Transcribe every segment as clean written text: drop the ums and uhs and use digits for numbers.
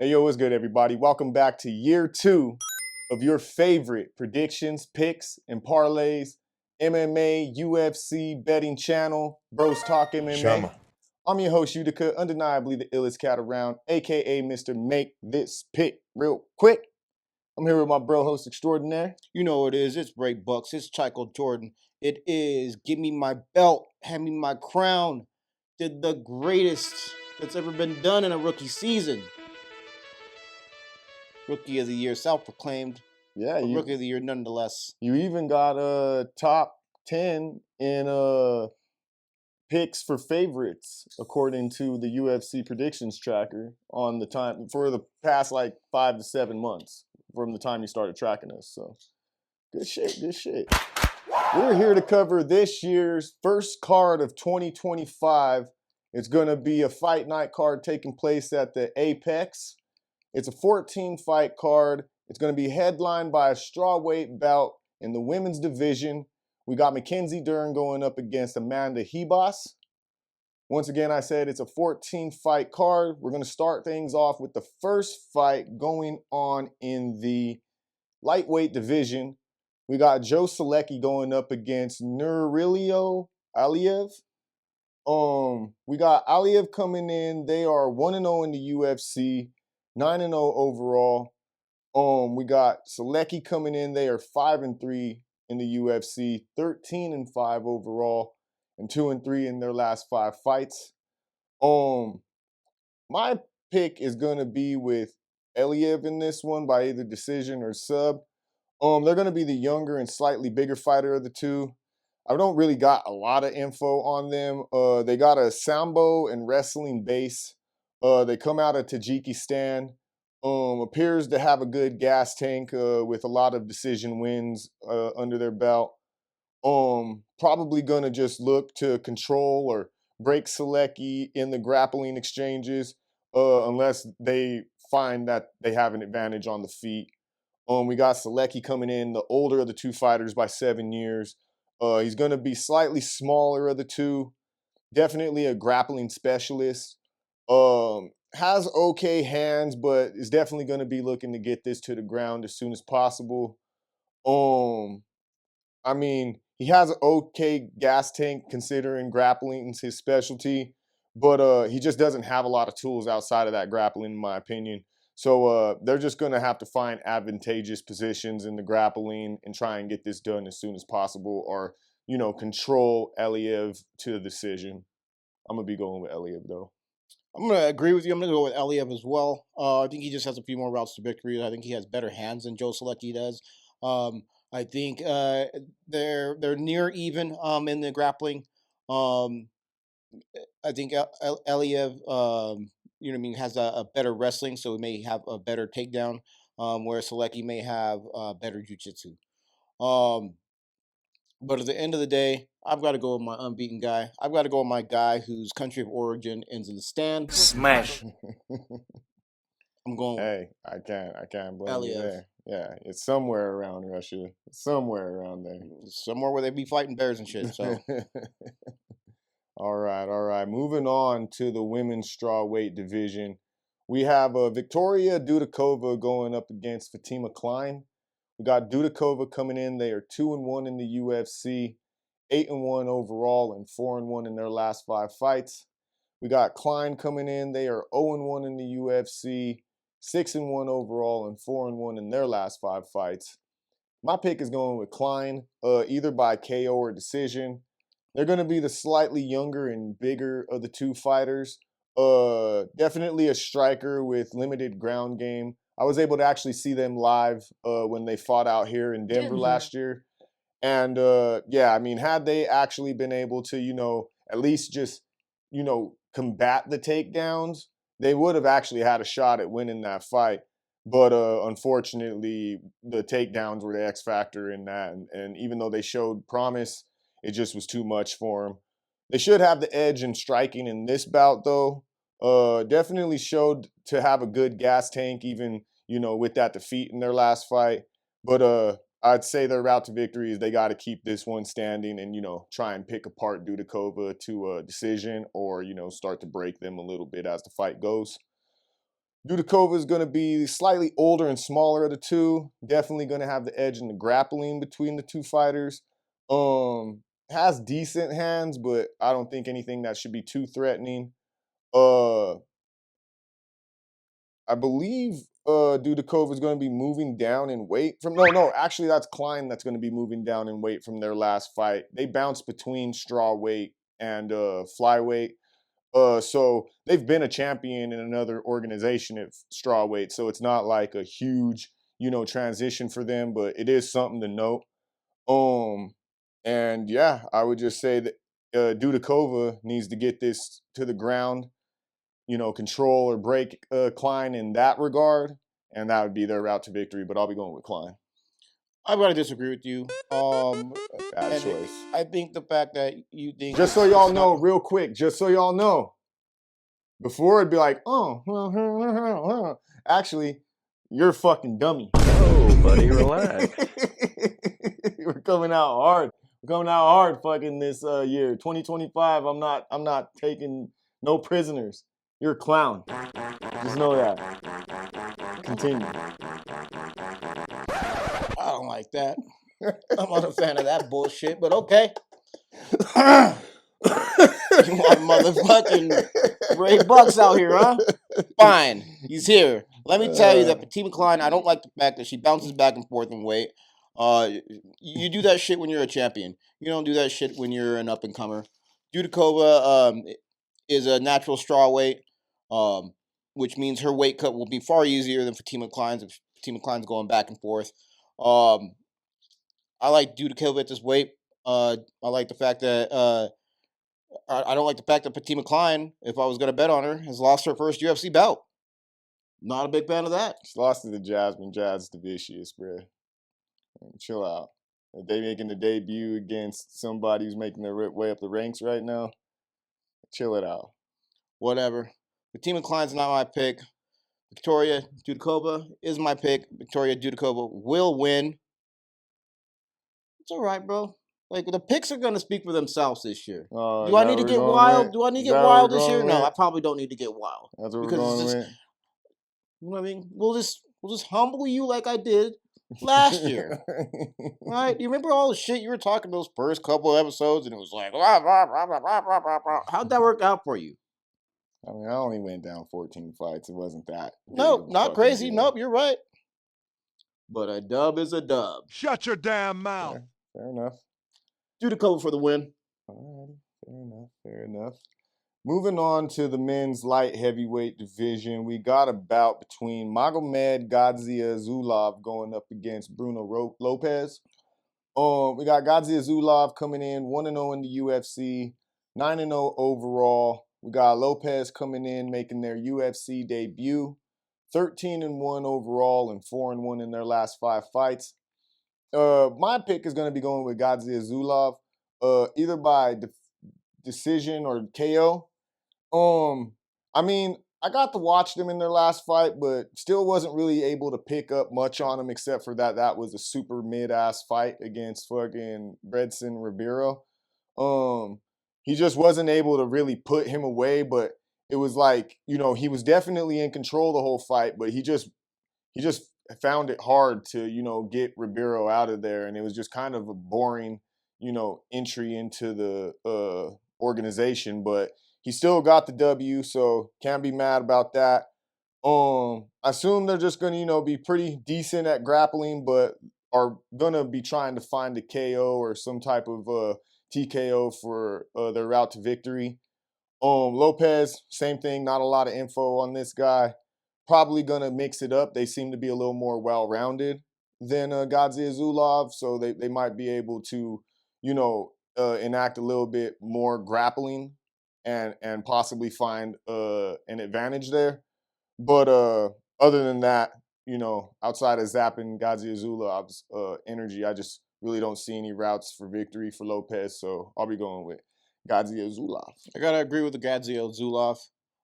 Hey, yo, what's good, everybody? Welcome back to year 2 of your favorite predictions, picks, and parlays, MMA, UFC betting channel, Bros Talk MMA. Shama. I'm your host, UTICA, undeniably the illest cat around, aka Mr. Make This Pick Real Quick. I'm here with my bro host extraordinaire. You know what it is. It's RayBuck. It's Chico Jordan. It is give me my belt, hand me my crown. Did the greatest that's ever been done in a rookie season. Rookie of the year, self-proclaimed. Yeah, But rookie of the year nonetheless. you even got a top 10 in picks for favorites according to the UFC predictions tracker on the time for the past like 5 to 7 months from the time you started tracking us. So good shit. We're here to cover this year's first card of 2025. It's going to be a fight night card taking place at the Apex. It's a 14-fight card. It's going to be headlined by a strawweight bout in the women's division. We got Mackenzie Dern going up against Amanda Ribas. Once again, I said it's a 14-fight card. We're going to start things off with the first fight going on in the lightweight division. We got Joe Selecki going up against Nurilio Aliyev. We got Aliyev coming in. They are 1-0 in the UFC, 9-0 overall. We got Selecki coming in. They are 5-3 in the UFC, 13-5 overall, and 2-3 in their last 5 fights. My pick is gonna be with Aliyev in this one by either decision or sub. They're gonna be the younger and slightly bigger fighter of the two. I don't really got a lot of info on them. They got a sambo and wrestling base. They come out of Tajikistan. Appears to have a good gas tank with a lot of decision wins under their belt. Probably gonna just look to control or break Selecki in the grappling exchanges, unless they find that they have an advantage on the feet. We got Selecki coming in, the older of the two fighters by 7 years. He's gonna be slightly smaller of the two. Definitely a grappling specialist. Has okay hands, but is definitely gonna be looking to get this to the ground as soon as possible. I mean, he has an okay gas tank considering grappling is his specialty, but he just doesn't have a lot of tools outside of that grappling, in my opinion. So they're just going to have to find advantageous positions in the grappling and try and get this done as soon as possible, or control Aliyev to the decision. I'm gonna be going with Aliyev though. I'm going to agree with you. I'm going to go with Aliyev as well. I think he just has a few more routes to victory. I think he has better hands than Joe Selecki does. I think they're near even in the grappling. I think Aliyev, has a better wrestling, so he may have a better takedown, whereas Selecki may have better jiu-jitsu. But at the end of the day, I've got to go with my unbeaten guy. I've got to go with my guy whose country of origin ends in the stand. Smash. I'm going. Hey, I can't blame you Aliyev. there. Yeah, it's somewhere around Russia. It's somewhere around there. Somewhere where they be fighting bears and shit. So All right. Moving on to the women's strawweight division. We have Victoria Dudikova going up against Fatima Klein. We got Dudikova coming in. They are 2-1 in the UFC, 8-1 overall, and 4-1 in their last 5 fights. We got Klein coming in. They are 0-1 in the UFC, 6-1 overall, and 4-1 in their last 5 fights. My pick is going with Klein, either by KO or decision. They're going to be the slightly younger and bigger of the two fighters. Definitely a striker with limited ground game. I was able to actually see them live when they fought out here in Denver last year. And had they actually been able to, at least just, combat the takedowns, they would have actually had a shot at winning that fight. But unfortunately, the takedowns were the X factor in that. And even though they showed promise, it just was too much for them. They should have the edge in striking in this bout, though. Definitely showed to have a good gas tank, even, with that defeat in their last fight. But I'd say their route to victory is they got to keep this one standing and, try and pick apart Dudikova to a decision or, start to break them a little bit as the fight goes. Dudikova is going to be slightly older and smaller of the two. Definitely going to have the edge in the grappling between the two fighters. Has decent hands, but I don't think anything that should be too threatening. I believe Dudikova is going to be moving down in weight from actually that's Klein that's going to be moving down in weight from their last fight. They bounced between straw weight and flyweight. So they've been a champion in another organization at strawweight, so it's not like a huge, transition for them, but it is something to note. And yeah, I would just say that Dudikova needs to get this to the ground, control or break Klein in that regard, and that would be their route to victory. But I'll be going with Klein. I'm going to disagree with you. Bad choice. I think the fact that you think Just so y'all know, real quick, just so y'all know, before it'd be like, oh, actually, you're a fucking dummy. Oh, buddy, relax. We're coming out hard. We're coming out hard fucking this year. 2025, I'm not taking no prisoners. You're a clown. Just know that. Continue. I don't like that. I'm not a fan of that bullshit, but okay. You want motherfucking RayBuck's out here, huh? Fine, he's here. Let me tell you that Fatima Klein, I don't like the fact that she bounces back and forth in weight. You do that shit when you're a champion. You don't do that shit when you're an up and comer. Dudikova is a natural straw weight, which means her weight cut will be far easier than Fatima Klein's if Fatima Klein's going back and forth. I like Dudikova at this weight. I like the fact that I don't like the fact that Fatima Klein, if I was going to bet on her, has lost her first UFC bout. Not a big fan of that. She lost to the Jasmine. Jazz the vicious, bro. Chill out. Are they making the debut against somebody who's making their way up the ranks right now? Chill it out. Whatever. Fatima Klein's not my pick. Victoria Dudikova is my pick. Victoria Dudikova will win. It's all right, bro. Like, the picks are going to speak for themselves this year. Do I need to get wild? Do I need to get wild this year? No, I probably don't need to get wild. That's what we're going with. You know what I mean? We'll just humble you like I did last year. Right? You remember all the shit you were talking those first couple of episodes, and it was like, blah, blah, blah, blah, blah, blah, blah, blah. How'd that work out for you? I mean, I only went down 14 fights. It wasn't that. Nope, not crazy. Deal. Nope, you're right. But a dub is a dub. Shut your damn mouth. Fair enough. Dudikova for the win. Alrighty, fair enough. Moving on to the men's light heavyweight division, we got a bout between Magomed Gadzia Zulov going up against Bruno Lopez. We got Gadzia Zulov coming in 1-0 in the UFC, 9-0 overall. We got Lopez coming in making their UFC debut, 13-1 overall and 4-1 in their last 5 fights. My pick is going to be going with Gadzia Zulov, either by decision or KO. I mean, I got to watch them in their last fight, but still wasn't really able to pick up much on them except for that was a super mid-ass fight against fucking Bredson Ribeiro. He just wasn't able to really put him away, but it was like, he was definitely in control the whole fight, but he just found it hard to, get Ribeiro out of there, and it was just kind of a boring, entry into the organization, but he still got the W, so can't be mad about that. I assume they're just going to, be pretty decent at grappling, but are going to be trying to find a KO or some type of TKO for their route to victory. Lopez, same thing, not a lot of info on this guy. Probably going to mix it up. They seem to be a little more well-rounded than Gadzia Zulov, so they might be able to, enact a little bit more grappling and possibly find an advantage there. But other than that, outside of zapping Gadzia Zulov's energy, I just really don't see any routes for victory for Lopez, so I'll be going with Gadzia Zulov. I got to agree with the Gadzia Zulov.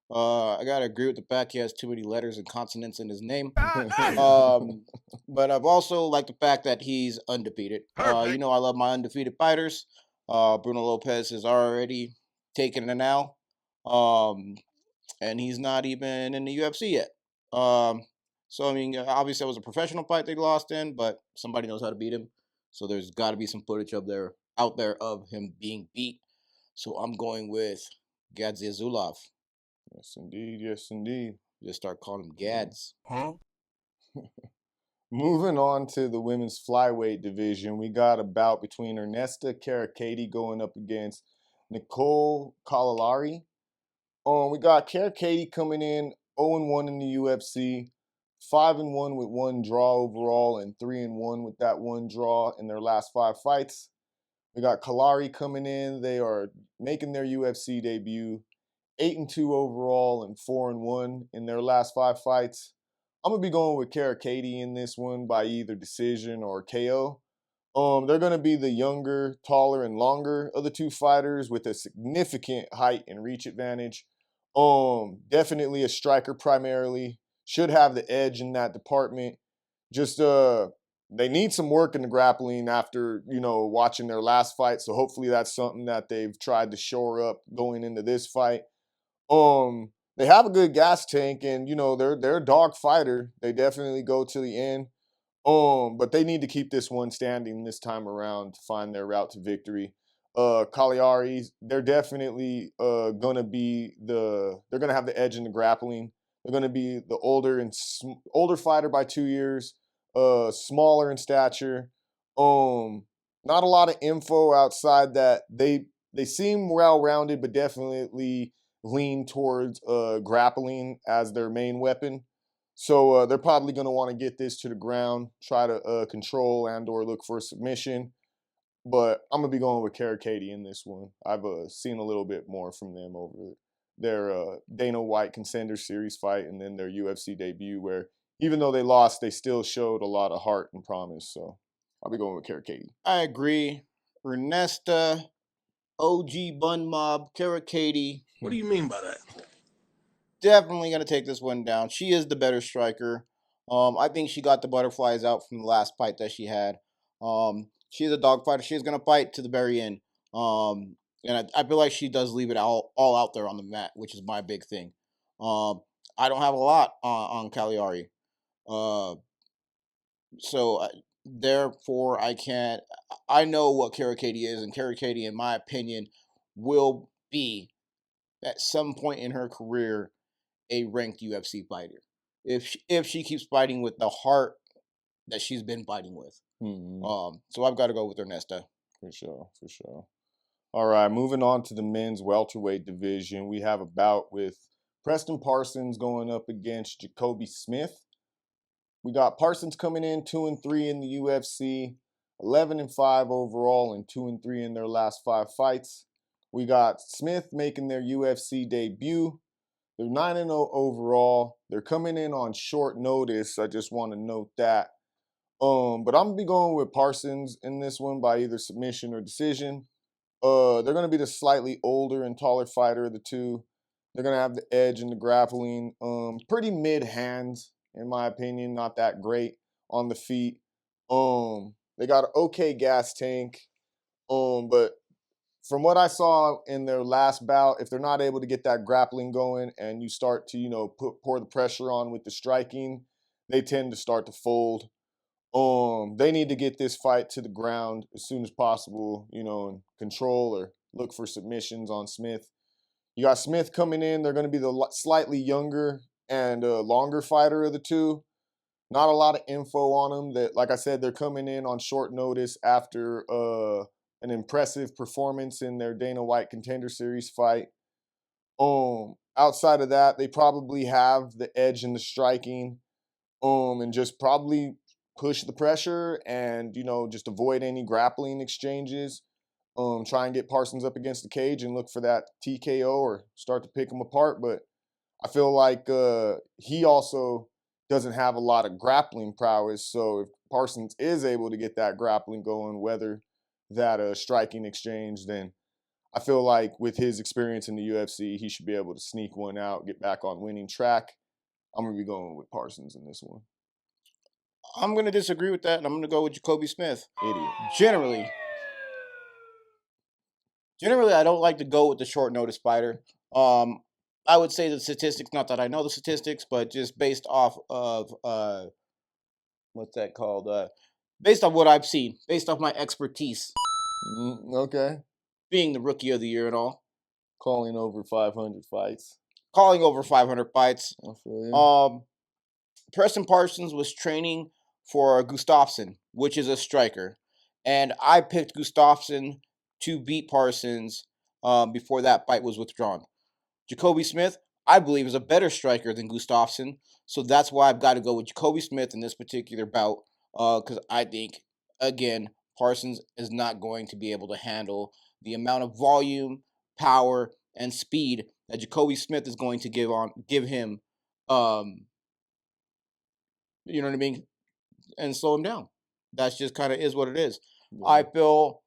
I got to agree with the fact he has too many letters and consonants in his name. But I've also liked the fact that he's undefeated. I love my undefeated fighters. Bruno Lopez has already taken an L. And he's not even in the UFC yet. So I mean, obviously that was a professional fight they lost in, but somebody knows how to beat him. So there's got to be some footage out there of him being beat. So I'm going with Gadziazulov. Yes, indeed. Yes, indeed. Just start calling him Gads. Moving on to the women's flyweight division, we got a bout between Ernesta Karakady going up against Nicole Calalari. We got Karakady coming in 0-1 in the UFC, 5-1 with one draw overall, and 3-1 with that one draw in their last 5 fights. We got Kalari coming in. They are making their UFC debut, 8-2 overall and 4-1 in their last 5 fights. I'm gonna be going with Karakady in this one by either decision or KO. They're gonna be the younger, taller, and longer of the two fighters with a significant height and reach advantage. Definitely a striker primarily. Should have the edge in that department. Just they need some work in the grappling after, watching their last fight. So hopefully that's something that they've tried to shore up going into this fight. They have a good gas tank, and they're a dog fighter. They definitely go to the end. But they need to keep this one standing this time around to find their route to victory. Cagliari, they're definitely they're gonna have the edge in the grappling. They're gonna be the older fighter by 2 years, smaller in stature. Not a lot of info outside that they seem well rounded, but definitely lean towards grappling as their main weapon. So they're probably going to want to get this to the ground, try to control and or look for a submission. But I'm going to be going with Karakady in this one. I've seen a little bit more from them over their Dana White Contender Series fight and then their UFC debut, where even though they lost, they still showed a lot of heart and promise. So I'll be going with Karakady. I agree. Ernesta, OG Bun Mob, Karakady. What do you mean by that? Definitely going to take this one down. She is the better striker. I think she got the butterflies out from the last fight that she had. She's a dog fighter. She's going to fight to the very end. And I feel like she does leave it all out there on the mat, which is my big thing. I don't have a lot on Cagliari. So therefore, I know what Karakady is, and Karakady, in my opinion, will be at some point in her career a ranked UFC fighter if she keeps fighting with the heart that she's been fighting with. Mm-hmm. So I've got to go with Ernesta. For sure, for sure. All right, moving on to the men's welterweight division, we have a bout with Preston Parsons going up against Jacoby Smith. We got Parsons coming in 2-3 in the UFC, 11-5 overall, and 2-3 in their last 5 fights. We got Smith making their UFC debut. They're 9-0 overall. They're coming in on short notice. I just want to note that. But I'm gonna be going with Parsons in this one by either submission or decision. They're gonna be the slightly older and taller fighter of the two. They're gonna have the edge in the grappling. Pretty mid hands, in my opinion, not that great on the feet. They got an okay gas tank. But from what I saw in their last bout, if they're not able to get that grappling going and you start to, pour the pressure on with the striking, they tend to start to fold. They need to get this fight to the ground as soon as possible, and control or look for submissions on Smith. You got Smith coming in. They're going to be the slightly younger and longer fighter of the two. Not a lot of info on them. That, like I said, they're coming in on short notice after an impressive performance in their Dana White Contender Series fight. Outside of that, they probably have the edge in the striking, and just probably push the pressure and just avoid any grappling exchanges. Try and get Parsons up against the cage and look for that TKO or start to pick him apart. But I feel like he also doesn't have a lot of grappling prowess. So if Parsons is able to get that grappling going, whether that striking exchange, then I feel like with his experience in the UFC, he should be able to sneak one out, get back on winning track. I'm going to be going with Parsons in this one. I'm going to disagree with that, and I'm going to go with Jacoby Smith. Idiot. Generally, I don't like to go with the short notice fighter. I would say the statistics, not that I know the statistics, but just based off of what's that called? Based on what I've seen, based off my expertise, Okay. being the rookie of the year and all, Calling over 500 fights. calling over 500 fights. I feel you. Preston Parsons was training for Gustafsson, which is a striker, and I picked Gustafsson to beat Parsons before that fight was withdrawn. Jacoby Smith, I believe, is a better striker than Gustafsson, so that's why I've got to go with Jacoby Smith in this particular bout, because I think, again, Parsons is not going to be able to handle the amount of volume, power, and speed that Jacoby Smith is going to give him. You know what I mean? And slow him down. That's just kind of is what it is. Yeah. I feel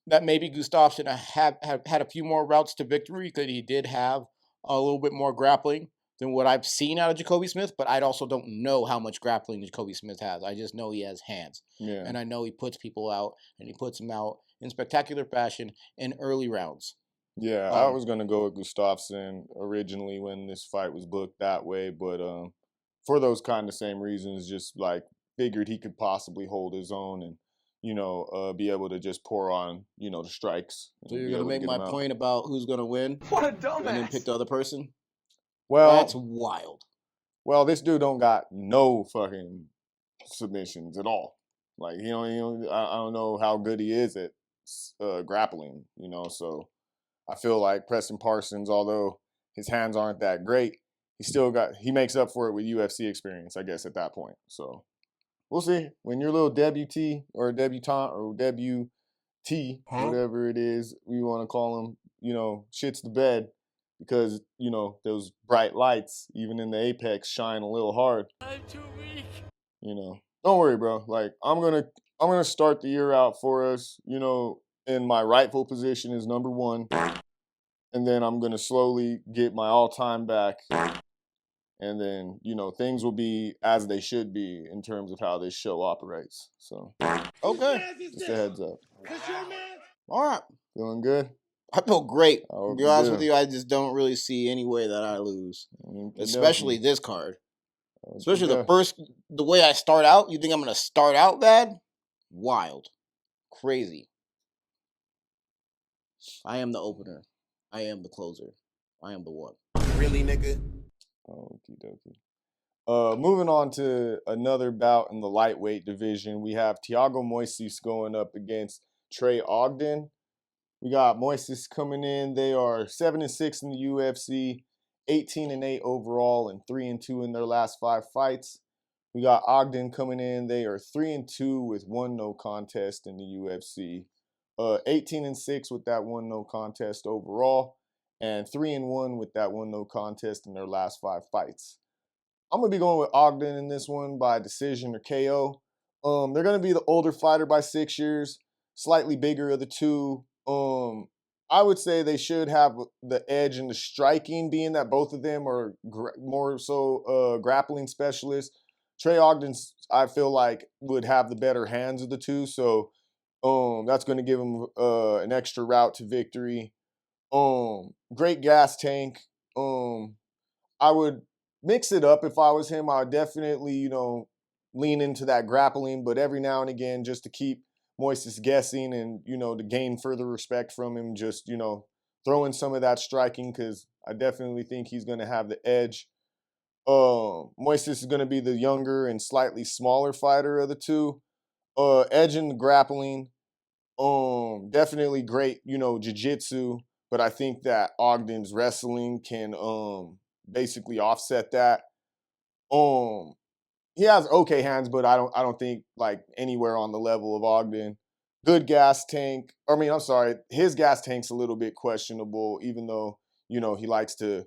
that maybe Gustafsson have had a few more routes to victory because he did have a little bit more grappling than what I've seen out of Jacoby Smith, but I also don't know how much grappling Jacoby Smith has. I just know he has hands. Yeah. And I know he puts people out, and he puts them out in spectacular fashion in early rounds. Yeah, I was gonna go with Gustafsson originally when this fight was booked that way, but for those kind of same reasons, just like figured he could possibly hold his own and be able to just pour on the strikes. So and you're be going to able make get my him out. point about who's going to win What a and then pick dumbass. the other person? Well, That's wild. well, this dude don't got no fucking submissions at all. Like I don't know how good he is at grappling. So I feel like Preston Parsons, although his hands aren't that great, he makes up for it with UFC experience, I guess, at that point. So we'll see. When your little debutee or debutante or debutee, whatever it is we want to call him, shits the bed because, those bright lights, even in the apex, shine a little hard. I'm too weak. Don't worry, bro. Like I'm gonna start the year out for us, in my rightful position as number one. And then I'm gonna slowly get my all time back. And then, things will be as they should be in terms of how this show operates. So Okay. just a heads up. All right. Feeling good? I feel great. I To hope be you honest do. with you, I just don't really see any way that I lose. Okey Especially dokey. this card. Okey Especially doke. the way I start out. You think I'm going to start out bad? Wild. Crazy. I am the opener. I am the closer. I am the one. Really, nigga? Okey dokey. Moving on to another bout in the lightweight division, we have Thiago Moises going up against Trey Ogden. We got Moises coming in. They are 7-6 in the UFC, 18-8 overall, and 3-2 in their last 5 fights. We got Ogden coming in. They are 3-2 with 1 no contest in the UFC. 18-6 with that 1 no contest overall, and 3-1 with that 1 no contest in their last 5 fights. I'm gonna be going with Ogden in this one by decision or KO. They're gonna be the older fighter by 6 years, slightly bigger of the two. I would say they should have the edge in the striking, being that both of them are more so grappling specialists. Trey Ogden's, I feel like, would have the better hands of the two, so that's going to give him an extra route to victory. Great gas tank. I would mix it up if I was him. I would definitely, lean into that grappling, but every now and again, just to keep Moises guessing and, to gain further respect from him, just, throw in some of that striking because I definitely think he's going to have the edge. Moises is going to be the younger and slightly smaller fighter of the two. Edge in the grappling. Definitely great, jiu-jitsu, but I think that Ogden's wrestling can basically offset that. He has okay hands, but I don't think like anywhere on the level of Ogden. Good gas tank. I'm sorry, his gas tank's a little bit questionable, even though, he likes to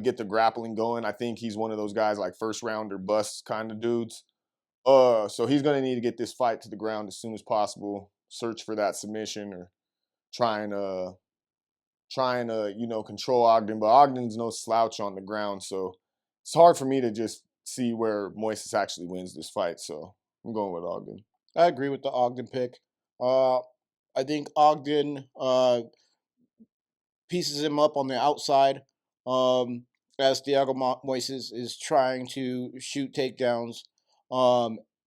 get the grappling going. I think he's one of those guys like first round or bust kind of dudes. So he's gonna need to get this fight to the ground as soon as possible. Search for that submission or trying to control Ogden, but Ogden's no slouch on the ground, so it's hard for me to just see where Moises actually wins this fight. So I'm going with Ogden. I agree with the Ogden pick. I think Ogden pieces him up on the outside. as Thiago Moises is trying to shoot takedowns.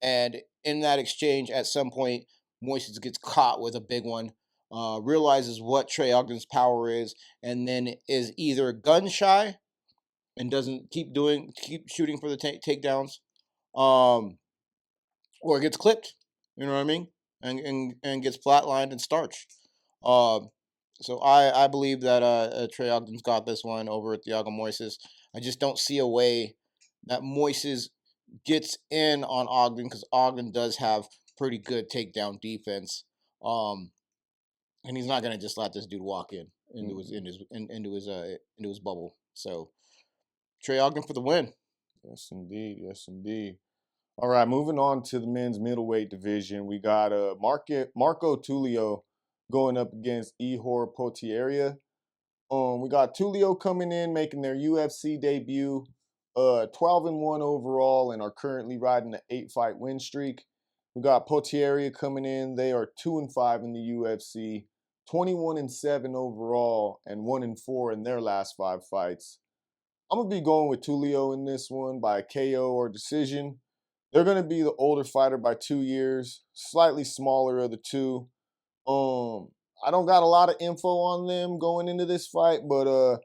And in that exchange, at some point, Moises gets caught with a big one, realizes what Trey Ogden's power is, and then is either gun shy and doesn't keep shooting for the takedowns, or gets clipped. You know what I mean? And gets flatlined and starched. So I believe that Trey Ogden's got this one over at Thiago Moises. I just don't see a way that Moises gets in on Ogden, because Ogden does have pretty good takedown defense. And he's not gonna just let this dude walk into his bubble. So Trey Ogden for the win. Yes, indeed. Yes, indeed. All right, moving on to the men's middleweight division. We got Marco Tulio going up against Ihor Potieria. We got Tulio coming in, making their UFC debut, 12-1 overall, and are currently riding an 8-fight win streak. We got Potieria coming in. They are 2-5 in the UFC, 21-7 overall, and 1-4 in their last 5 fights. I'm gonna be going with Tulio in this one by KO or decision. They're gonna be the older fighter by 2 years, slightly smaller of the two. I don't got a lot of info on them going into this fight, but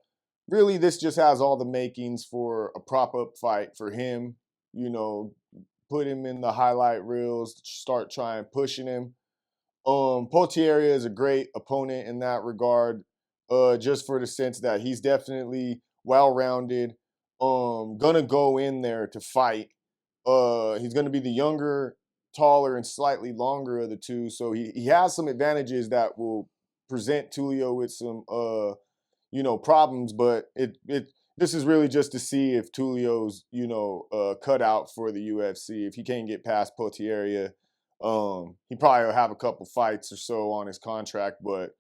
really this just has all the makings for a prop-up fight for him. You know, put him in the highlight reels, start trying pushing him. Potieria is a great opponent in that regard, just for the sense that he's definitely well-rounded, gonna go in there to fight. He's gonna be the younger, taller, and slightly longer of the two, so he has some advantages that will present Tulio with some problems, but this is really just to see if Tulio's cut out for the UFC. If he can't get past Potieria, he probably will have a couple fights or so on his contract, but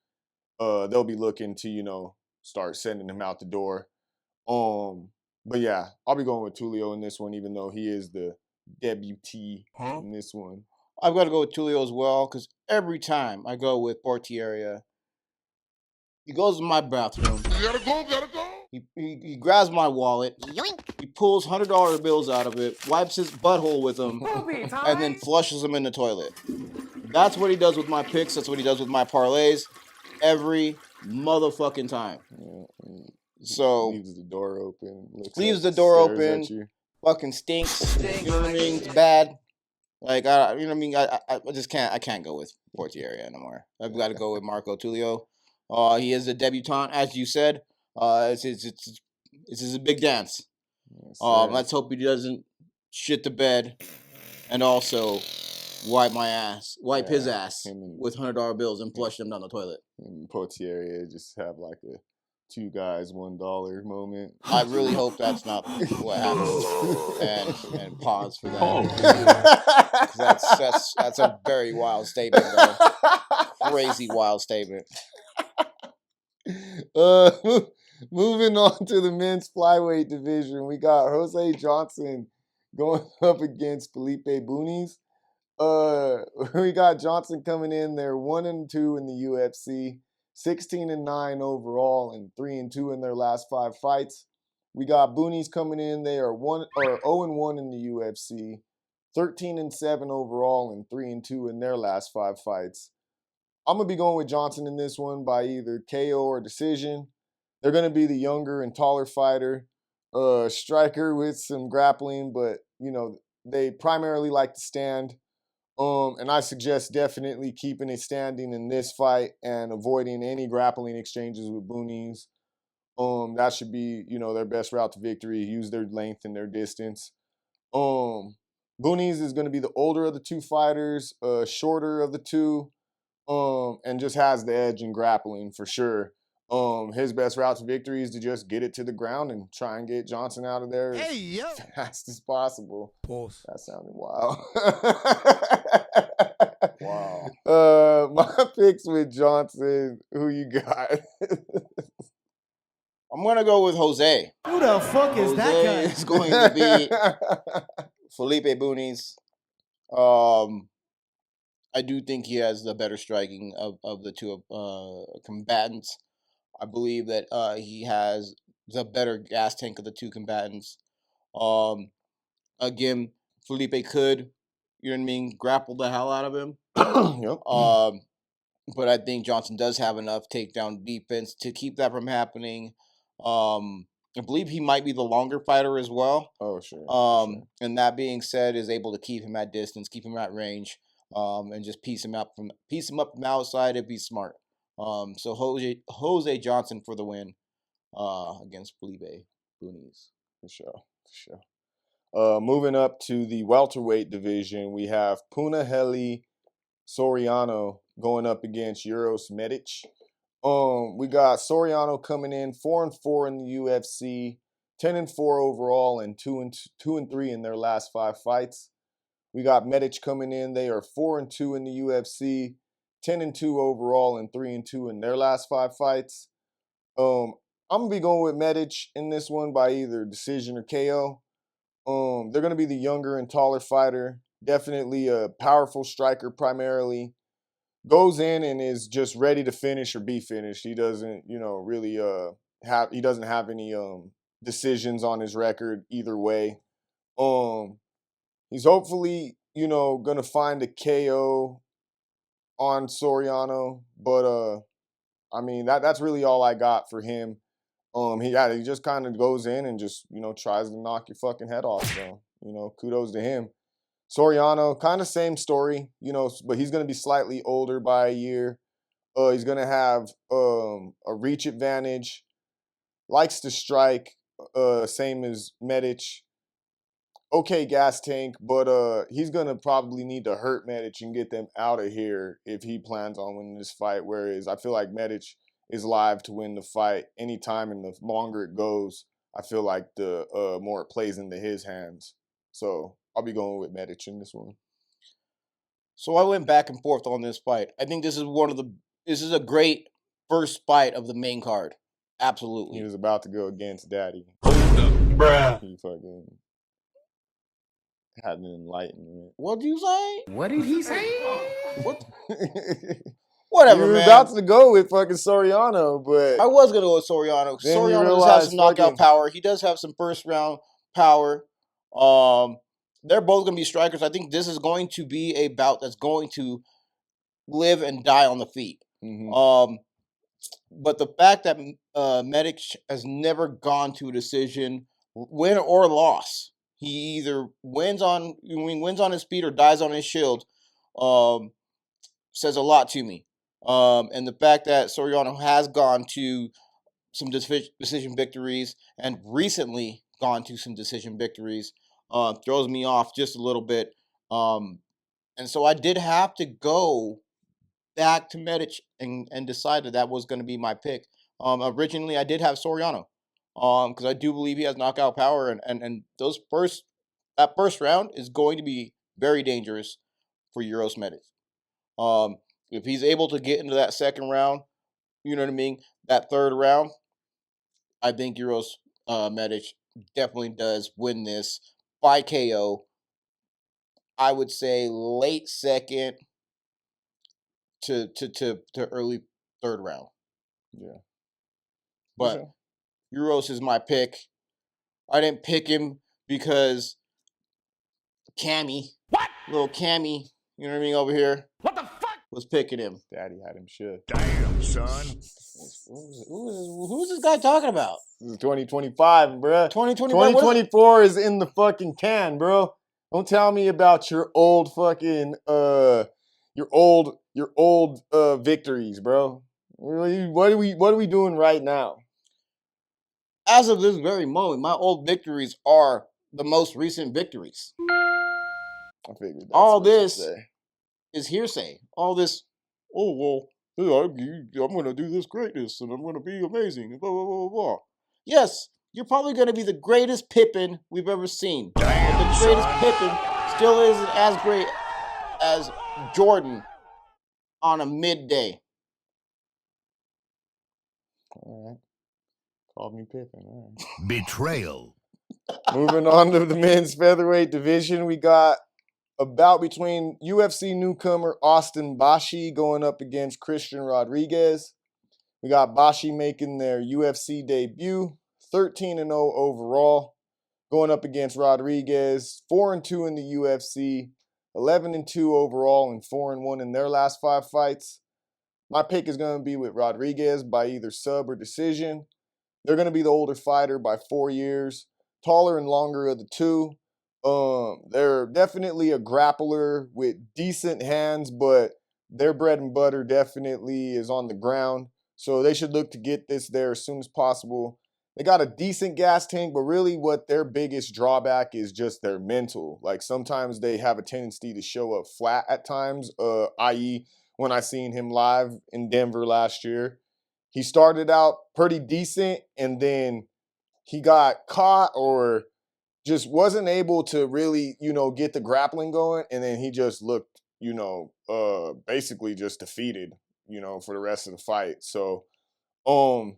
they'll be looking to start sending him out the door. But yeah, I'll be going with Tulio in this one, even though he is the debutee in this one. I've got to go with Tulio as well, because every time I go with Potieria, he goes in my bathroom. Gotta go. He grabs my wallet. Yoink. He pulls $100 bills out of it, wipes his butthole with them, and then flushes them in the toilet. That's what he does with my picks. That's what he does with my parlays. Every motherfucking time. Yeah, so leaves the door open. Leaves the door open. Fucking stinks. You know what I mean? It's bad. Like I just can't. I can't go with Potieria anymore. I've got to go with Marco Tulio. He is a debutant, as you said. This is a big dance. Yes, let's hope he doesn't shit the bed, and also wipe his ass with $100 bills and flush them down the toilet. And Potieria just have like a two guys $1 moment. I really hope that's not what happens. And pause for that. That's a very wild statement, bro. Crazy wild statement. Moving on to the men's flyweight division, we got Jose Johnson going up against Felipe Bunis. We got Johnson coming in. They're 1-2 in the UFC, 16-9 overall, and 3-2 in their last 5 fights. We got Bunis coming in. They are 0-1 in the UFC, 13-7 overall, and 3-2 in their last 5 fights. I'm gonna be going with Johnson in this one by either KO or decision. They're gonna be the younger and taller fighter, striker with some grappling, but they primarily like to stand. And I suggest definitely keeping it standing in this fight and avoiding any grappling exchanges with Bunis. That should be, their best route to victory. Use their length and their distance. Bunis is going to be the older of the two fighters, shorter of the two, and just has the edge in grappling for sure. His best route to victory is to just get it to the ground and try and get Johnson out of there as fast as possible. Pause. That sounded wild. Wow. My picks with Johnson. Who you got? I'm gonna go with Jose. Who the fuck is that guy? Is going to be Felipe Bunis. I do think he has the better striking of the two combatants. I believe that he has the better gas tank of the two combatants. Again, Felipe could, you know what I mean, grapple the hell out of him. Yep. But I think Johnson does have enough takedown defense to keep that from happening. I believe he might be the longer fighter as well. Oh, sure. And that being said, is able to keep him at distance, keep him at range, and just piece him up from the outside if he's smart. So Jose Johnson for the win against Felipe Bunis. For sure. Moving up to the welterweight division, we have Punahele Soriano going up against Uros Medic. We got Soriano coming in 4-4 in the UFC, 10-4 overall, and 2-3 in their last 5 fights. We got Medic coming in. They are 4-2 in the UFC, 10-2 overall, and 3-2 in their last 5 fights. I'm gonna be going with Medic in this one by either decision or KO. They're gonna be the younger and taller fighter. Definitely a powerful striker primarily. Goes in and is just ready to finish or be finished. He doesn't, really he doesn't have any decisions on his record either way. He's hopefully, gonna find a KO on Soriano, but I mean that's really all I got for him. He just kind of goes in and just, tries to knock your fucking head off. So, kudos to him. Soriano, kind of same story, but he's going to be slightly older by a year. He's going to have a reach advantage. Likes to strike, same as Medic. Okay gas tank, but he's going to probably need to hurt Medic and get them out of here if he plans on winning this fight, whereas I feel like Medic is live to win the fight anytime, and the longer it goes, I feel like the more it plays into his hands. So I'll be going with Medic in this one. So I went back and forth on this fight. I think this is a great first fight of the main card. Absolutely. He was about to go against Daddy. Bruh. He fucking had an enlightenment. What did you say? What did he say? What? Whatever, You were man. about to go with fucking Soriano, but I was going to go with Soriano. Then you Soriano does have realize some knockout fucking- power. He does have some first round power. They're both going to be strikers. I think this is going to be a bout that's going to live and die on the feet. Mhm. But the fact that Medic has never gone to a decision, win or loss, he either wins on his feet or dies on his shield, says a lot to me. And the fact that Soriano has gone to some decision victories and recently gone to some decision victories throws me off just a little bit. And so I did have to go back to Medic and decided that was going to be my pick. Originally, I did have Soriano because I do believe he has knockout power, and that first round is going to be very dangerous for Uros Medic. If he's able to get into that second round, you know what I mean, that third round, I think Uros Medic definitely does win this by KO. I would say late second to early third round. Yeah. But Okay. Uros is my pick. I didn't pick him because little Cammy, you know what I mean, over here. What the fuck? Was picking him. Daddy had him shook. Damn, son. Who's this guy talking about? This is 2025, bruh. 2025. 2024 is in the fucking can, bro. Don't tell me about your old fucking your old victories, bro. What are we doing right now? As of this very moment, my old victories are the most recent victories. I figured that's All what you'd this say. is hearsay. All this, oh, well, I'm going to do this greatness and I'm going to be amazing and blah, blah, blah, blah. Yes, you're probably going to be the greatest Pippin we've ever seen. But the greatest Pippin still isn't as great as Jordan on a midday. All right. Called me Pippin. All right. Betrayal. Moving on to the men's featherweight division, we got a bout between UFC newcomer Austin Bashi going up against Christian Rodriguez. We got Bashi making their UFC debut, 13-0 overall, going up against Rodriguez, 4-2 in the UFC, 11-2 overall, and 4-1 in their last 5 fights. My pick is going to be with Rodriguez by either sub or decision. They're going to be the older fighter by 4 years, taller and longer of the two. They're definitely a grappler with decent hands, but their bread and butter definitely is on the ground. So they should look to get this there as soon as possible. They got a decent gas tank, but really what their biggest drawback is just their mental. Like sometimes they have a tendency to show up flat at times, i.e. when I seen him live in Denver last year. He started out pretty decent and then he got caught or just wasn't able to really, get the grappling going. And then he just looked, basically just defeated, for the rest of the fight. So, I'm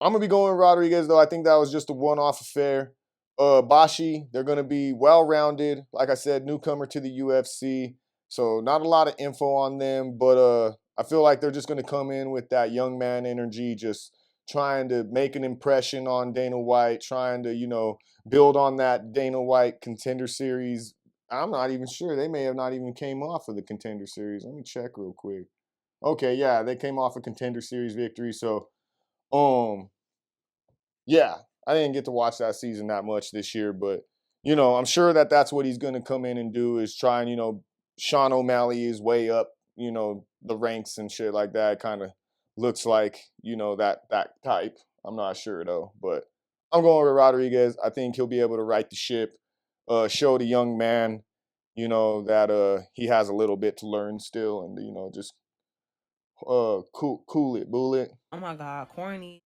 going to be going with Rodriguez, though. I think that was just a one-off affair. Bashi, they're going to be well-rounded. Like I said, newcomer to the UFC. So not a lot of info on them, but I feel like they're just going to come in with that young man energy, just trying to make an impression on Dana White, trying to, build on that Dana White Contender Series. I'm not even sure. They may have not even came off of the Contender Series. Let me check real quick. Okay, yeah, they came off a Contender Series victory. So, yeah, I didn't get to watch that season that much this year, but, I'm sure that that's what he's going to come in and do is try and, Sean O'Malley his way up, the ranks and shit like that. Kind of looks like, that type. I'm not sure, though, but I'm going with Rodriguez. I think he'll be able to right the ship, show the young man, that he has a little bit to learn still and, just cool it, bullet. Oh my God, corny.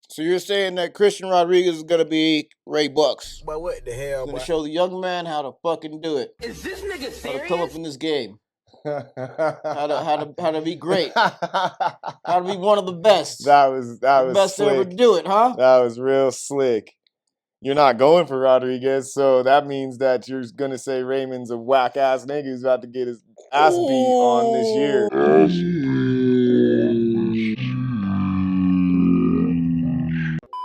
So you're saying that Christian Rodriguez is gonna be RayBuck? But what the hell, He's gonna boy? show the young man how to fucking do it. Is this nigga How to come up serious? in this game. how How to be great. How to be one of the best. That was The best slick. to ever do it, huh? That was real slick. You're not going for Rodriguez, so that means that you're gonna say Raymond's a whack ass nigga who's about to get his ass beat on this year.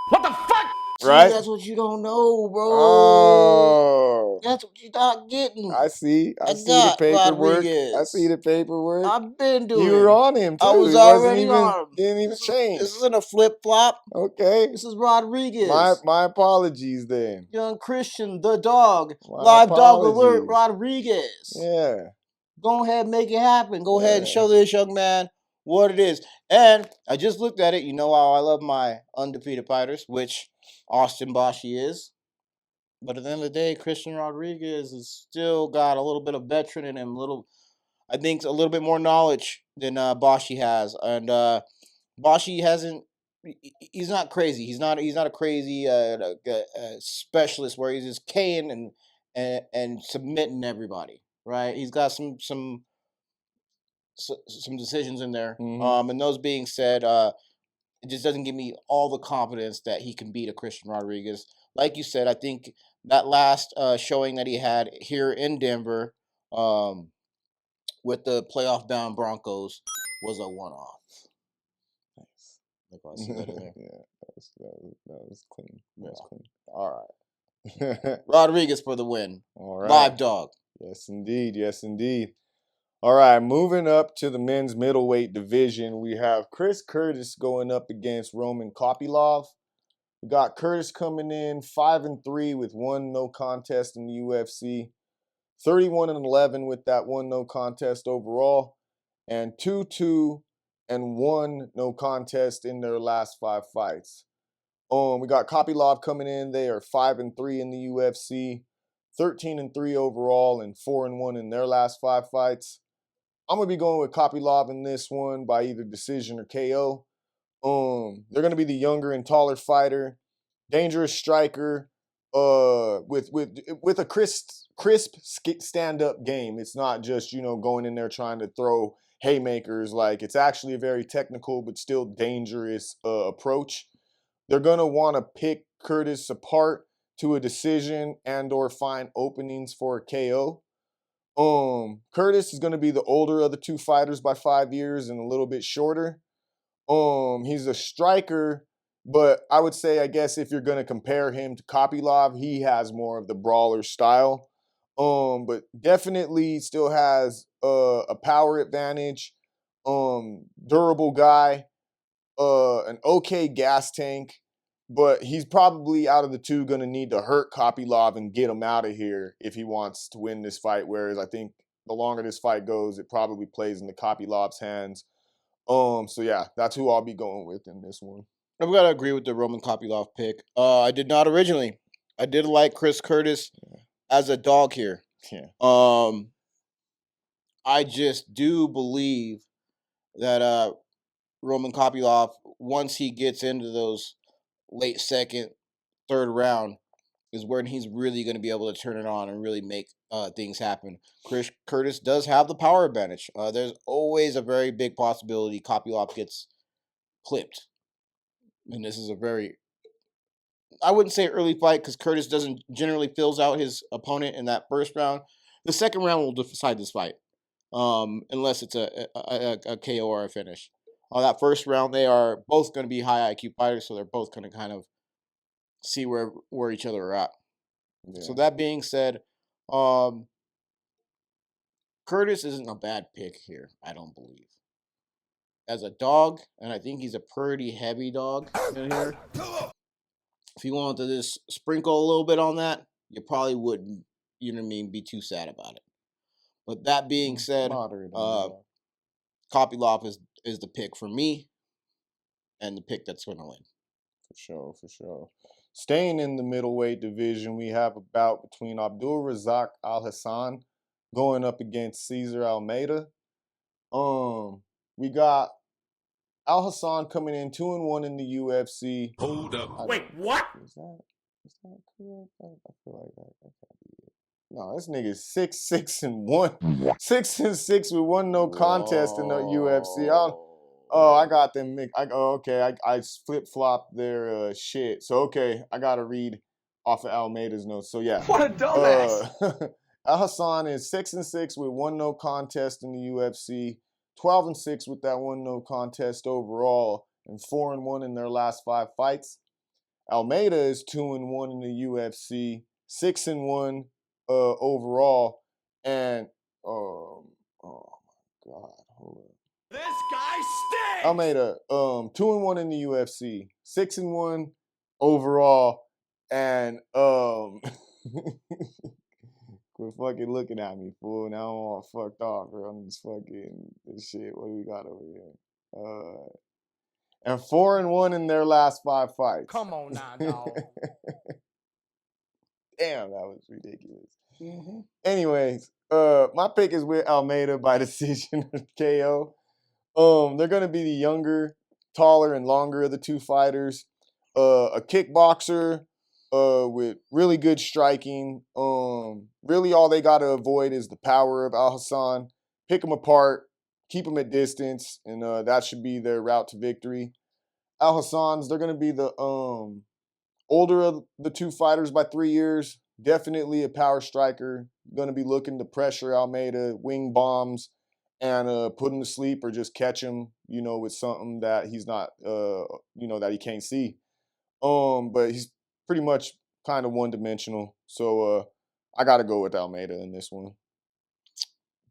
What the fuck? Right? See, that's what you don't know, bro. Oh, That's what you're not getting. I see. I I see the got paperwork. Rodriguez. I see the paperwork. I've been doing. You were on him too. I was It wasn't already even, on him. didn't even change. This isn't a flip flop. Okay. This is Rodriguez. My apologies then. Young Christian, the dog. My Live dog alert, apologies. Rodriguez. Yeah. Go ahead, make it happen. Go ahead and Yeah. show this young man what it is. And I just looked at it. You know how I love my undefeated fighters, which Austin Bashi is. But at the end of the day, Christian Rodriguez has still got a little bit of veteran in him. I think a little bit more knowledge than Bashi has. And Bashi hasn't. He's not crazy. He's not a crazy specialist where he's just K'ing and submitting everybody. Right? He's got some decisions in there. Mhm. And those being said, it just doesn't give me all the confidence that he can beat a Christian Rodriguez. Like you said, I think that last showing that he had here in Denver with the playoff bound Broncos was a one-off. Nice. Like I see that in there. Yeah, that was clean. That was Yeah. clean. All right. Rodriguez for the win. All right. Live dog. Yes, indeed. Yes, indeed. All right, moving up to the men's middleweight division, we have Chris Curtis going up against Roman Kopylov. We got Curtis coming in 5-3 with 1 no contest in the UFC, 31-11 with that 1 no contest overall, and 2-2 and 1 no contest in their last 5 fights. We got Kopylov coming in. They are 5-3 in the UFC, 13-3 overall, and 4-1 in their last 5 fights. I'm going to be going with Kopylov in this one by either decision or KO. They're going to be the younger and taller fighter, dangerous striker, with a crisp stand-up game. It's not just, going in there trying to throw haymakers. Like, it's actually a very technical but still dangerous approach. They're going to want to pick Curtis apart to a decision and or find openings for a KO. Curtis is going to be the older of the two fighters by 5 years and a little bit shorter. He's a striker But I would say, I guess, if you're going to compare him to Kopylov, he has more of the brawler style. But definitely still has a power advantage. Durable guy, an okay gas tank, but he's probably out of the two going to need to hurt Kopylov and get him out of here if he wants to win this fight. Whereas I think the longer this fight goes, it probably plays into Kopylov's hands. So yeah, that's who I'll be going with in this one. I'm gonna agree with the Roman Kopylov pick. I did not originally. I did like Chris Curtis as a dog here. Yeah. I just do believe that Roman Kopylov, once he gets into those late second, third round, is when he's really going to be able to turn it on and really make things happen. Chris Curtis does have the power advantage. There's always a very big possibility Kopylov gets clipped. And this is a very, I wouldn't say early fight because Curtis doesn't generally fills out his opponent in that first round. The second round will decide this fight, unless it's a KO or a finish. That first round, they are both going to be high IQ fighters, so they're both going to kind of see where each other are at. Yeah. So that being said, Curtis isn't a bad pick here, I don't believe. As a dog, and I think he's a pretty heavy dog in here. If you wanted to just sprinkle a little bit on that, you probably wouldn't, you know what I mean, be too sad about it. But that being said, Kopylov is the pick for me, and the pick that's going to win. For sure. Staying in the middleweight division, we have a bout between Abdul Razak Al Hassan going up against Cesar Almeida. We got Al Hassan coming in 2-1 in the UFC. Hold up. Wait, what? Is that correct? I feel like that can't be it. No, this nigga is 6-6-1. 6-6 with one no contest in the UFC. I got them. I flip-flopped their shit. So, okay, I got to read off of Almeida's notes. So, yeah. What a dumbass. Al Hassan is 6-6 with one no contest in the UFC. 12-6 with that one no contest overall. And 4-1 in their last 5 fights. Almeida is 2-1 in the UFC. 6-1 overall. And, oh my God, hold on. This guy stinks! Almeida, 2-1 in the UFC, 6-1 overall, and quit fucking looking at me, fool. Now I'm all fucked off, bro. I'm just fucking this shit. What do we got over here? And 4-1 in their last 5 fights. Come on now, dog. Damn, that was ridiculous. Mm-hmm. Anyways, my pick is with Almeida by decision of KO. They're going to be the younger, taller, and longer of the two fighters. A kickboxer with really good striking. Really all they got to avoid is the power of Al Hassan. Pick them apart, keep them at distance, and that should be their route to victory. Al Hassan's, they're going to be the older of the two fighters by 3 years. Definitely a power striker. Going to be looking to pressure Almeida, wing bombs, and put him to sleep or just catch him, with something that he's not, that he can't see. But he's pretty much kind of one-dimensional. So I got to go with Almeida in this one.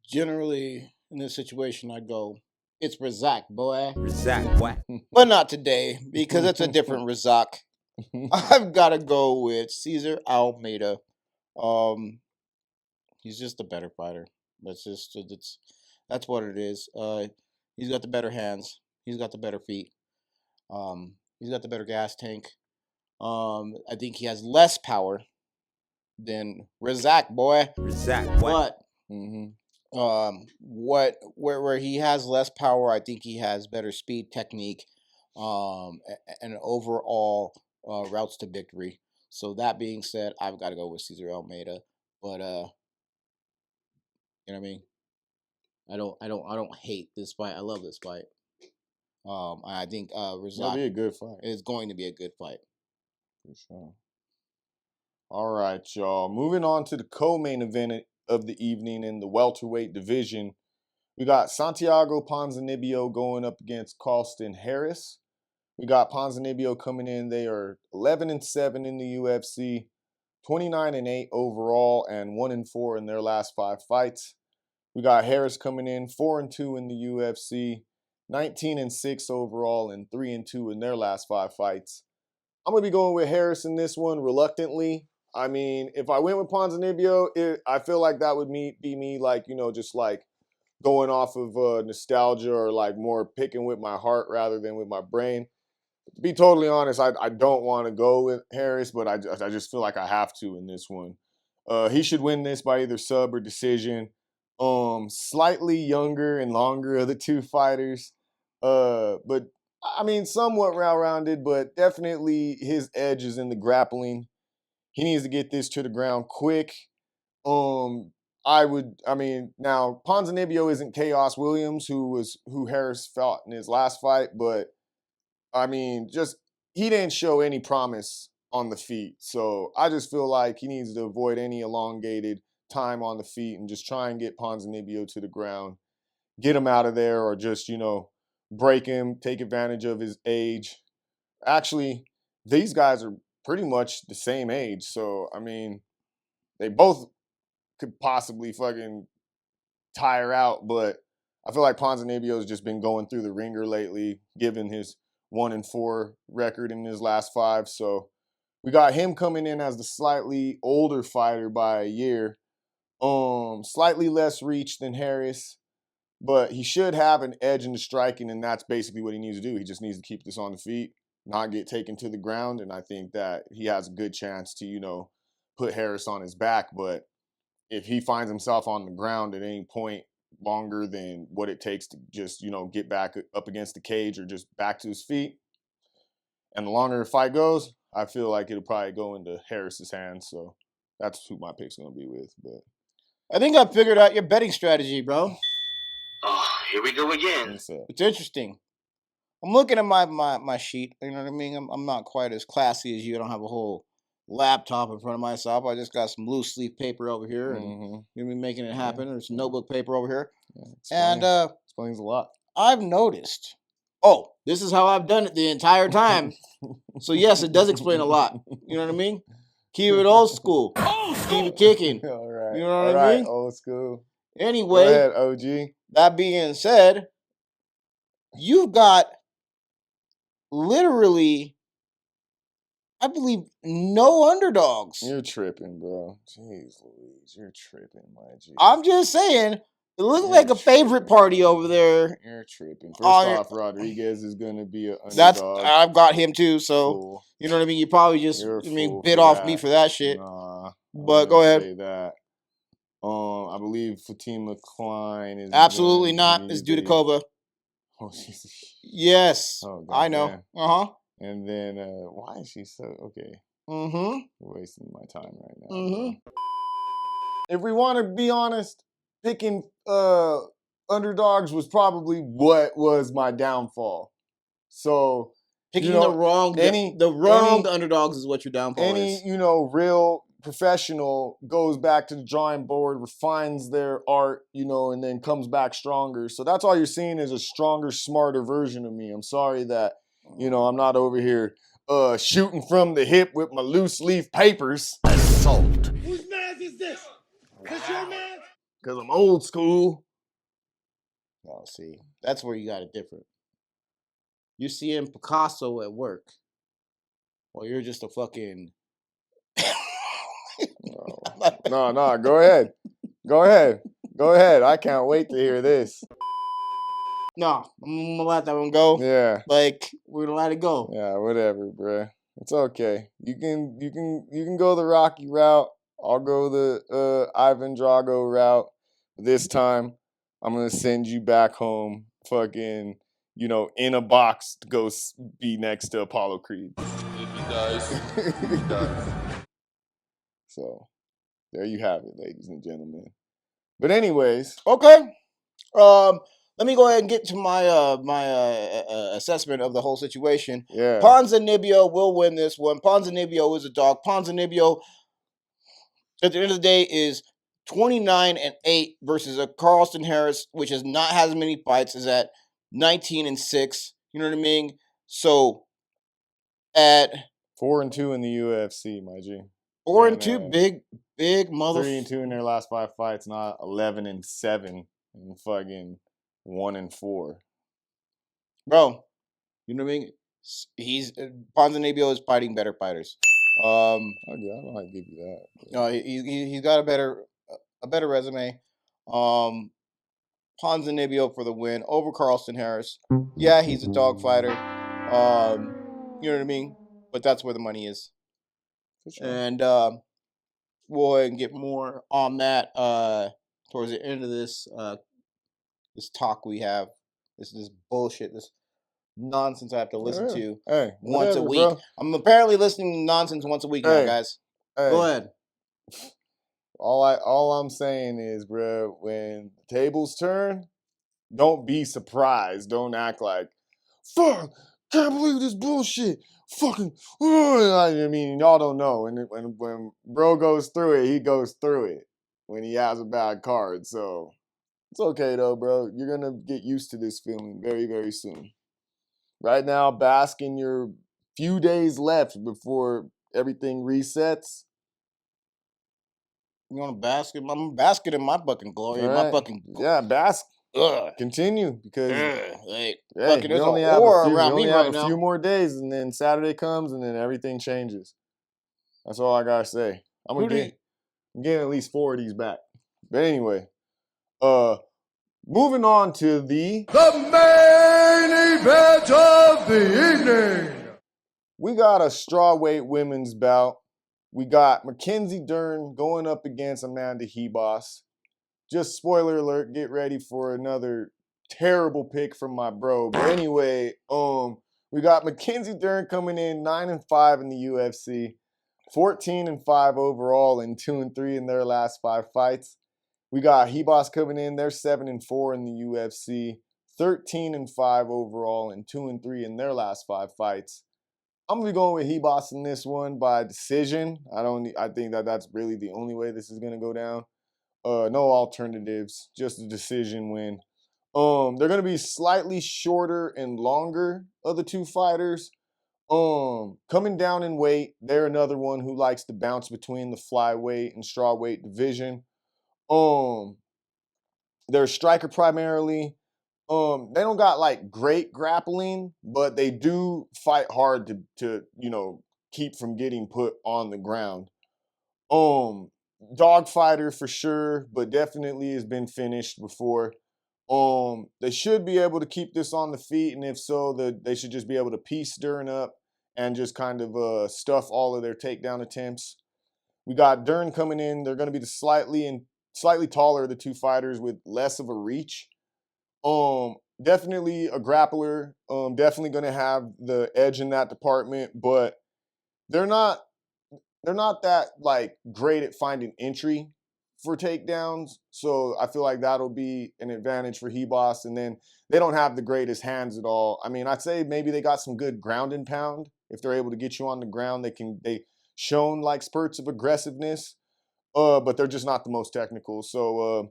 Generally, in this situation, I go, it's Razak, boy. Razak, what? But not today, because it's a different Razak. I've got to go with Cesar Almeida. He's just a better fighter. That's what it is. He's got the better hands. He's got the better feet. He's got the better gas tank. I think he has less power than Razak, boy. Razak, what? But where he has less power, I think he has better speed, technique, and overall routes to victory. So that being said, I've got to go with Cesar Almeida. But you know what I mean? I don't hate this fight. I love this fight. I think Razak be a good fight. is going to be a good fight. For sure. All right, y'all. Moving on to the co-main event of the evening in the welterweight division. We got Santiago Ponzinibbio going up against Carlston Harris. We got Ponzinibbio coming in. They are 11-7 in the UFC, 29-8 overall, and 1-4 in their last 5 fights. We got Harris coming in 4-2 in the UFC, 19-6 overall, and 3-2 in their last 5 fights. I'm gonna be going with Harris in this one reluctantly. I mean, if I went with Ponzinibbio, I feel like that would be me, like, just like going off of nostalgia or like more picking with my heart rather than with my brain. To be totally honest, I don't want to go with Harris, but I just feel like I have to in this one. He should win this by either sub or decision. Slightly younger and longer of the two fighters, but I mean somewhat well-rounded, but definitely his edge is in the grappling. He needs to get this to the ground quick. Now Ponzinibbio isn't Chaos Williams, who Harris fought in his last fight, but I mean, he didn't show any promise on the feet. So I just feel like he needs to avoid any elongated time on the feet and just try and get Ponzinibbio to the ground, get him out of there, or just, break him, take advantage of his age. Actually, these guys are pretty much the same age. So, I mean, they both could possibly fucking tire out, but I feel like Ponzinibbio's just been going through the ringer lately, given his 1-4 record in his last 5. So we got him coming in as the slightly older fighter by a year. Slightly less reach than Harris, but he should have an edge in the striking, and that's basically what he needs to do. He just needs to keep this on the feet, not get taken to the ground, and I think that he has a good chance to, put Harris on his back. But if he finds himself on the ground at any point longer than what it takes to just, get back up against the cage or just back to his feet, and the longer the fight goes, I feel like it'll probably go into Harris's hands. So that's who my pick's going to be with. But I think I figured out your betting strategy, bro. Oh, here we go again. what's up? It's interesting. I'm looking at my sheet. You know what I mean? I'm not quite as classy as you. I don't have a whole laptop in front of myself. I just got some loose leaf paper over here, and you're making it happen. There's some notebook paper over here, and explains a lot. I've noticed. Oh, this is how I've done it the entire time. So yes, it does explain a lot. You know what I mean? Keep it old school. Keep it kicking. All right. You know what I mean? Old school. Anyway, Go ahead, OG. that being said, you've got literally, I believe, no underdogs. You're tripping, bro. Jeez Louise, you're tripping, my G. I'm just saying, it looks like a favorite party over there. You're tripping. First off, Rodriguez is going to be an underdog. I've got him too, so Fool. you know what I mean? You probably just, bit off me for that shit. Nah. But go ahead. Say that. I believe Fatima Klein is Absolutely not. It's Dudikova. Oh, Jesus. Yes. Oh, I know. damn. And then, why is she so okay? Mm-hmm. You're wasting my time right now. Mm-hmm. If we want to be honest, picking underdogs was probably what was my downfall. So Picking the wrong underdogs is what your downfall is. Any real professional goes back to the drawing board, refines their art, and then comes back stronger. So that's all you're seeing is a stronger, smarter version of me. I'm sorry that, I'm not over here shooting from the hip with my loose leaf papers. Assault. Whose man's is this? This your man? Because I'm old school. Oh, see, that's where you got it different. You seeing Picasso at work. Well, you're just a fucking... No, go ahead. Go ahead. I can't wait to hear this. No, I'm gonna let that one go. Yeah. Like, we're gonna let it go. Yeah, whatever, bruh. It's okay. You can go the Rocky route. I'll go the Ivan Drago route. This time, I'm gonna send you back home, fucking, in a box to go be next to Apollo Creed. If he dies. So, there you have it, ladies and gentlemen. But anyways, Okay. Let me go ahead and get to my assessment of the whole situation. yeah. Ponzinibbio will win this one. Ponzinibbio is a dog. Ponzinibbio, at the end of the day, is 29-8 versus a Carlston Harris, which has not had as many fights, is at 19-6. You know what I mean? So at 4-2 in the UFC, my G. 4-2. Big mother. 3-2 in their last 5 fights, not 11-7 and fucking 1-4. Bro, you know what I mean? He's Ponzinibbio is fighting better fighters. I might give you that. No, he's got a better resume. Ponzinibbio for the win over Carlston Harris. Yeah, he's a dog fighter. You know what I mean? But that's where the money is. For sure. And we'll go ahead and get more on that towards the end of this talk we have. This bullshit, this nonsense I have to listen to once a week. Bro. I'm apparently listening to nonsense once a week now, guys. Go ahead. All I'm saying is, bro, when tables turn, don't be surprised. Don't act like, fuck, can't believe this bullshit. Fucking, I mean, y'all don't know. And when bro goes through it, he goes through it when he has a bad card. So it's okay though, bro. You're gonna get used to this feeling very, very soon. Right now, bask in your few days left before everything resets. You want to basket? I'm basking in my fucking glory. Right. My fucking bask. Continue because we only have a few more days, and then Saturday comes, and then everything changes. That's all I gotta say. I'm getting at least 4 of these back. But anyway, moving on to the main event of the evening. We got a strawweight women's bout. We got Mackenzie Dern going up against Amanda Ribas. Just spoiler alert, get ready for another terrible pick from my bro. But anyway, we got Mackenzie Dern coming in 9-5 in the UFC, 14-5 overall, and 2-3 in their last 5 fights. We got Ribas coming in, they're 7-4 in the UFC, 13-5 overall, and 2-3 in their last 5 fights. I'm gonna be going with Ribas in this one by decision. I think that's really the only way this is gonna go down. No alternatives, just a decision win. They're gonna be slightly shorter and longer of the two fighters. Coming down in weight, they're another one who likes to bounce between the flyweight and strawweight division. They're a striker primarily. They don't got like great grappling, but they do fight hard to keep from getting put on the ground. Dog fighter for sure, but definitely has been finished before. They should be able to keep this on the feet, and if so, they should just be able to piece Dern up and just kind of stuff all of their takedown attempts. We got Dern coming in. They're going to be the slightly taller of the two fighters with less of a reach. Definitely a grappler. Definitely going to have the edge in that department, but they're not that like great at finding entry for takedowns. So I feel like that'll be an advantage for Ribas. And then they don't have the greatest hands at all. I mean, I'd say maybe they got some good ground and pound. If they're able to get you on the ground, they shown like spurts of aggressiveness, but they're just not the most technical. So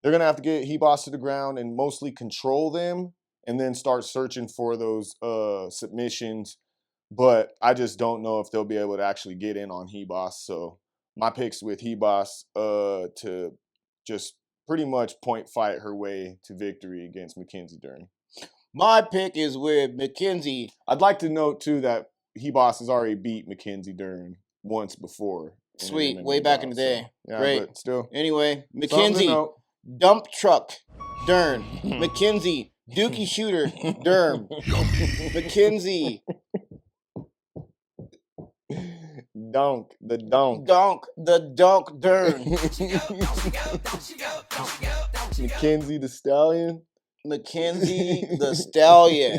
they're going to have to get Ribas to the ground and mostly control them and then start searching for those submissions. But I just don't know if they'll be able to actually get in on Ribas. So my pick's with Ribas to just pretty much point fight her way to victory against Mackenzie Dern. My pick is with Mackenzie. I'd like to note, too, that Ribas has already beat Mackenzie Dern once before. Sweet, way back in the day. So, yeah, great. But still. Anyway, Mackenzie, dump truck, Dern. Mackenzie, dookie shooter, Dern. Mackenzie. Donk, the donk. Donk, the donk, Dern. Mackenzie the Stallion. Mackenzie the Stallion.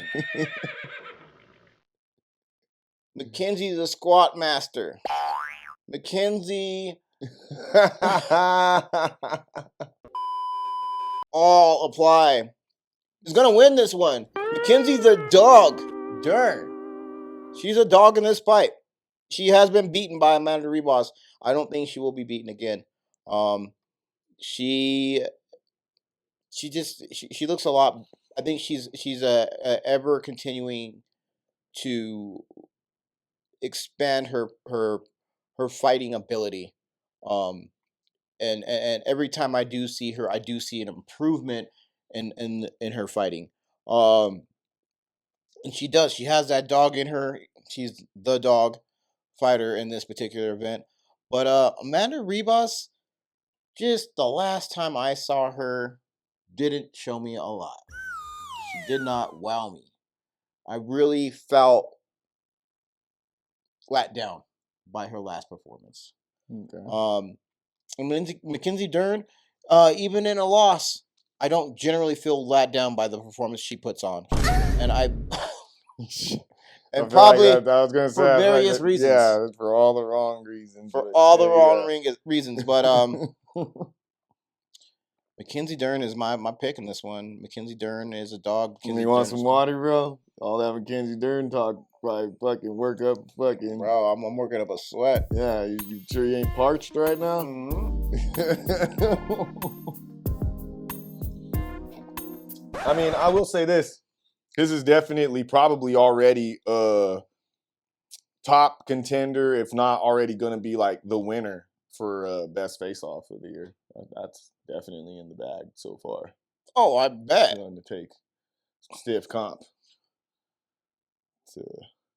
Mackenzie the Squat Master. Mackenzie. All apply. He's going to win this one. Mackenzie the dog. Dern. She's a dog in this fight. She has been beaten by Amanda Ribas. I don't think she will be beaten again. She looks a lot. I think she's ever continuing to expand her fighting ability. And every time I do see her, I do see an improvement in her fighting. And she does. She has that dog in her. She's the dog fighter in this particular event. But Amanda Ribas, just the last time I saw her, didn't show me a lot. She did not wow me. I really felt let down by her last performance. Okay. And Mackenzie Dern, even in a loss, I don't generally feel let down by the performance she puts on, and I feel probably like I was gonna say, for I feel like various reasons. Yeah, for all the wrong reasons. For but all the yeah, wrong yeah. reasons, but Mackenzie Dern is my pick in this one. Mackenzie Dern is a dog. You want some water, bro? All that Mackenzie Dern talk probably fucking work up fucking. Bro, I'm working up a sweat. Yeah, you sure you ain't parched right now? I mean, I will say this. This is definitely probably already a top contender, if not already going to be like the winner for best face-off of the year. That's definitely in the bag so far. Oh, I bet. Going to take some stiff comp.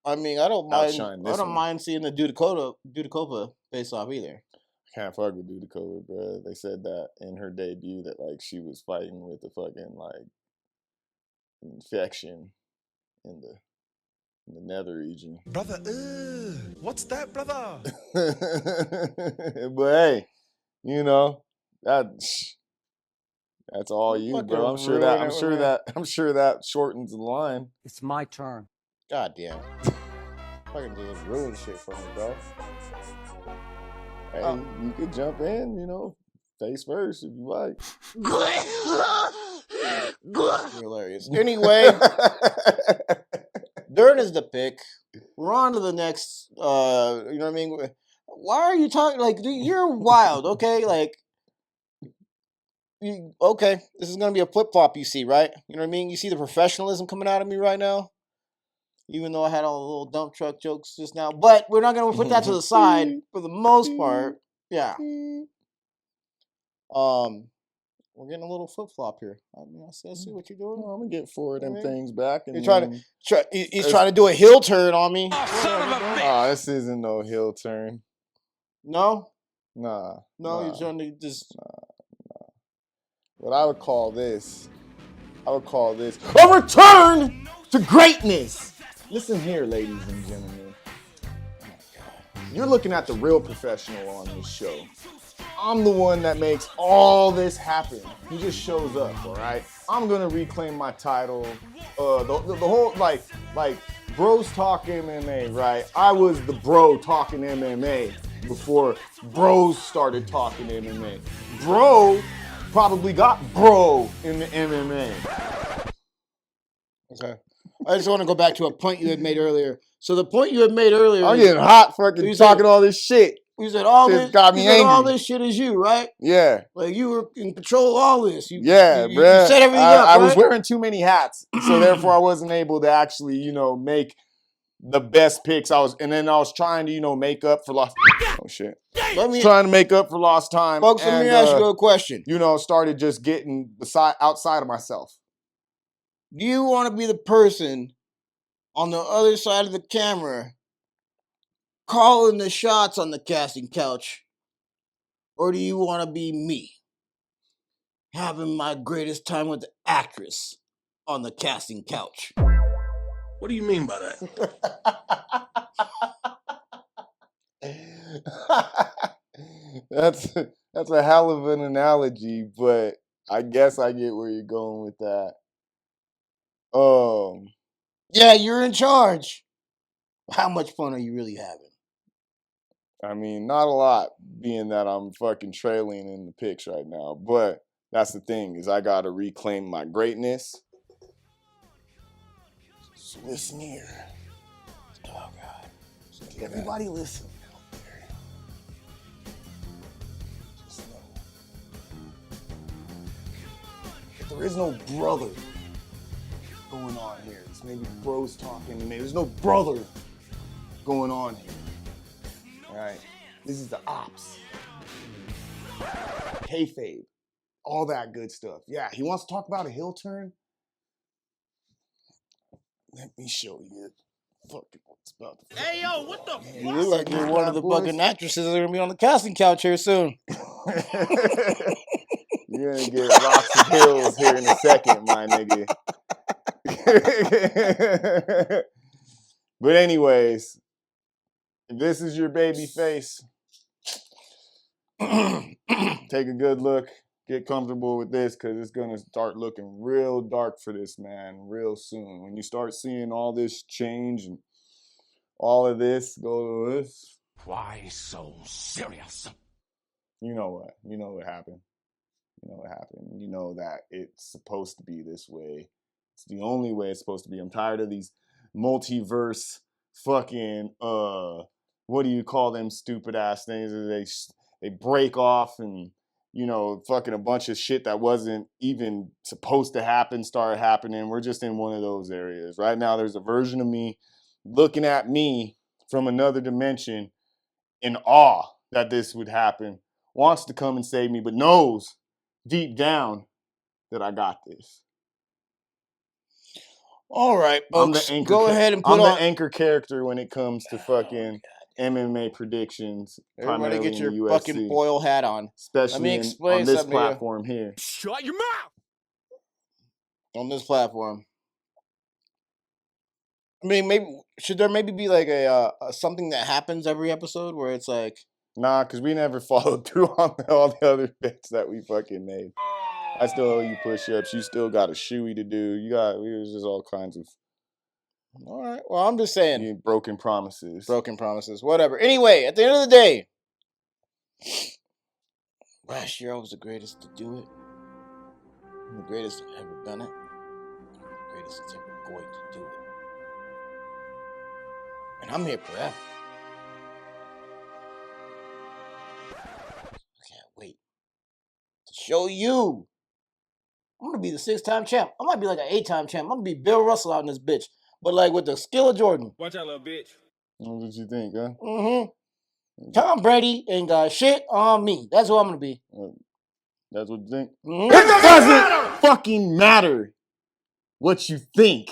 I mean, I don't mind. Outshine I this don't one. mind seeing the Dudikova face off either. Can't fuck with Dudikova, bro. They said that in her debut that like she was fighting with a fucking like infection in the nether region. Brother, what's that, brother? But hey, you know that's all you, bro. I'm sure that shortens the line. It's my turn. God damn. Fucking just ruin shit for me, bro. Hey, you could jump in, you know, face first if you like. You're hilarious. Anyway, Dern is the pick. We're on to the next. You know what I mean? Why are you talking like dude, you're wild? Okay, like. Okay, this is gonna be a flip flop. You see, right? You know what I mean? You see the professionalism coming out of me right now. Even though I had all the little dump truck jokes just now, but we're not gonna put that to the side for the most part. Yeah. We're getting a little flip flop here. I mean, I see what you're doing. Well, I'm gonna get four of them Okay. things back. And He's trying to do a heel turn on me. Oh, this isn't no heel turn. No, Nah. you're trying to just. What I would call this a return to greatness. Listen here, ladies and gentlemen. Oh my God. You're looking at the real professional on this show. I'm the one that makes all this happen. He just shows up, all right? I'm gonna reclaim my title. The whole like Bros Talk MMA, right? I was the bro talking MMA before bros started talking MMA. Bro probably got bro in the MMA. Okay. I just want to go back to a point you had made earlier. So the point you had made earlier. I'm getting hot fucking talking all this shit. You said all Shit this got me angry. all this shit is you, right? Yeah. Like you were in control of all this. You bruh. You set everything up. I right? was wearing too many hats, so therefore I wasn't able to actually, you know, make the best picks. I was trying to, you know, make up for lost. Oh shit! Trying to make up for lost time. Folks, let me ask you a question. You know, started just getting outside of myself. Do you want to be the person on the other side of the camera calling the shots on the casting couch, or do you want to be me having my greatest time with the actress on the casting couch? What do you mean by that? That's a hell of an analogy, but I guess I get where you're going with that. Yeah, you're in charge. How much fun are you really having? I mean, not a lot, being that I'm fucking trailing in the picks right now. But that's the thing, is I gotta reclaim my greatness. So listen here. Oh God. Everybody listen out there. Just know that there is no brother going on here. It's maybe bros talking, maybe there's no brother going on here. All right, this is the ops, kayfabe, all that good stuff. Yeah, he wants to talk about a heel turn. Let me show you. Fucking what's about to. Hey, yo, what the You look like you're one of the fucking actresses that are gonna be on the casting couch here soon. You're gonna get lots of hills here in a second, my nigga. But anyways, if this is your baby face, take a good look. Get comfortable with this because it's going to start looking real dark for this man real soon. When you start seeing all this change and all of this go to this. Why so serious? You know what? You know what happened. You know what happened. You know that it's supposed to be this way. It's the only way it's supposed to be. I'm tired of these multiverse fucking, what do you call them stupid ass things? They break off and, you know, fucking a bunch of shit that wasn't even supposed to happen started happening. We're just in one of those areas. Right now, there's a version of me looking at me from another dimension in awe that this would happen, wants to come and save me, but knows deep down that I got this. All right, folks, go ahead and put I'm on. the anchor character when it comes to fucking MMA predictions. Everybody get your in the fucking UFC, foil hat on. especially explain on this something to you. platform here. Shut your mouth! On this platform. I mean, should there maybe be like a something that happens every episode where it's like, Nah, because we never followed through on all the other bets that we fucking made. I still owe you push-ups. You still got a shoey to do. There's just all kinds of all right, well, I'm just saying, broken promises. whatever. Anyway, at the end of the day, last year I was the greatest to do it. I'm the greatest I've ever done it. I'm the greatest that's ever going to do it. And I'm here forever. I can't wait to show you. I'm going to be the 6-time champ. I might be like an 8-time champ. I'm going to be Bill Russell out in this bitch. But like with the skill of Jordan. Watch out, little bitch. What you think, huh? Mm-hmm. Tom Brady ain't got shit on me. That's who I'm going to be. That's what you think? Mm-hmm. It doesn't fucking matter what you think.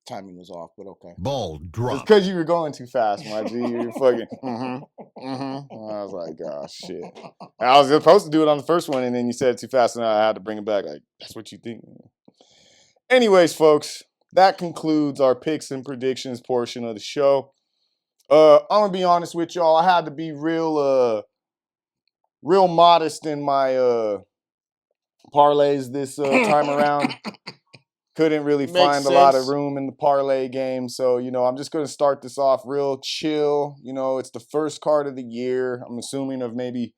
Timing was off, but okay. Ball It's drop. because you were going too fast, my G. You're fucking, I was like, oh, shit. And I was supposed to do it on the first one, and then you said it too fast, and I had to bring it back. Like, that's what you think. Anyways, folks, that concludes our picks and predictions portion of the show. I'm going to be honest with y'all. I had to be real modest in my parlays this time around. Couldn't really find a lot of room in the parlay game. So, I'm just going to start this off real chill. It's the first card of the year. I'm assuming of maybe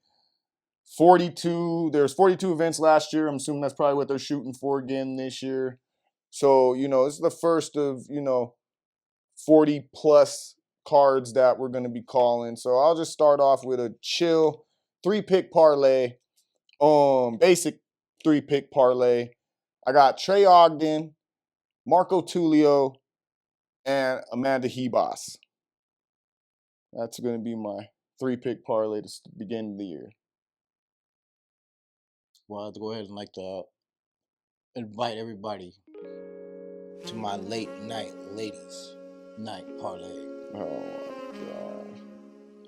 42. There's 42 events last year. I'm assuming that's probably what they're shooting for again this year. So, it's the first of, 40 plus cards that we're going to be calling. So I'll just start off with a chill 3-pick parlay. Basic 3-pick parlay. I got Trey Ogden, Marco Tulio, and Amanda Ribas. That's going to be my 3-pick parlay to begin the year. Well, I have to go ahead and like to invite everybody to my late night ladies night parlay. Oh my God.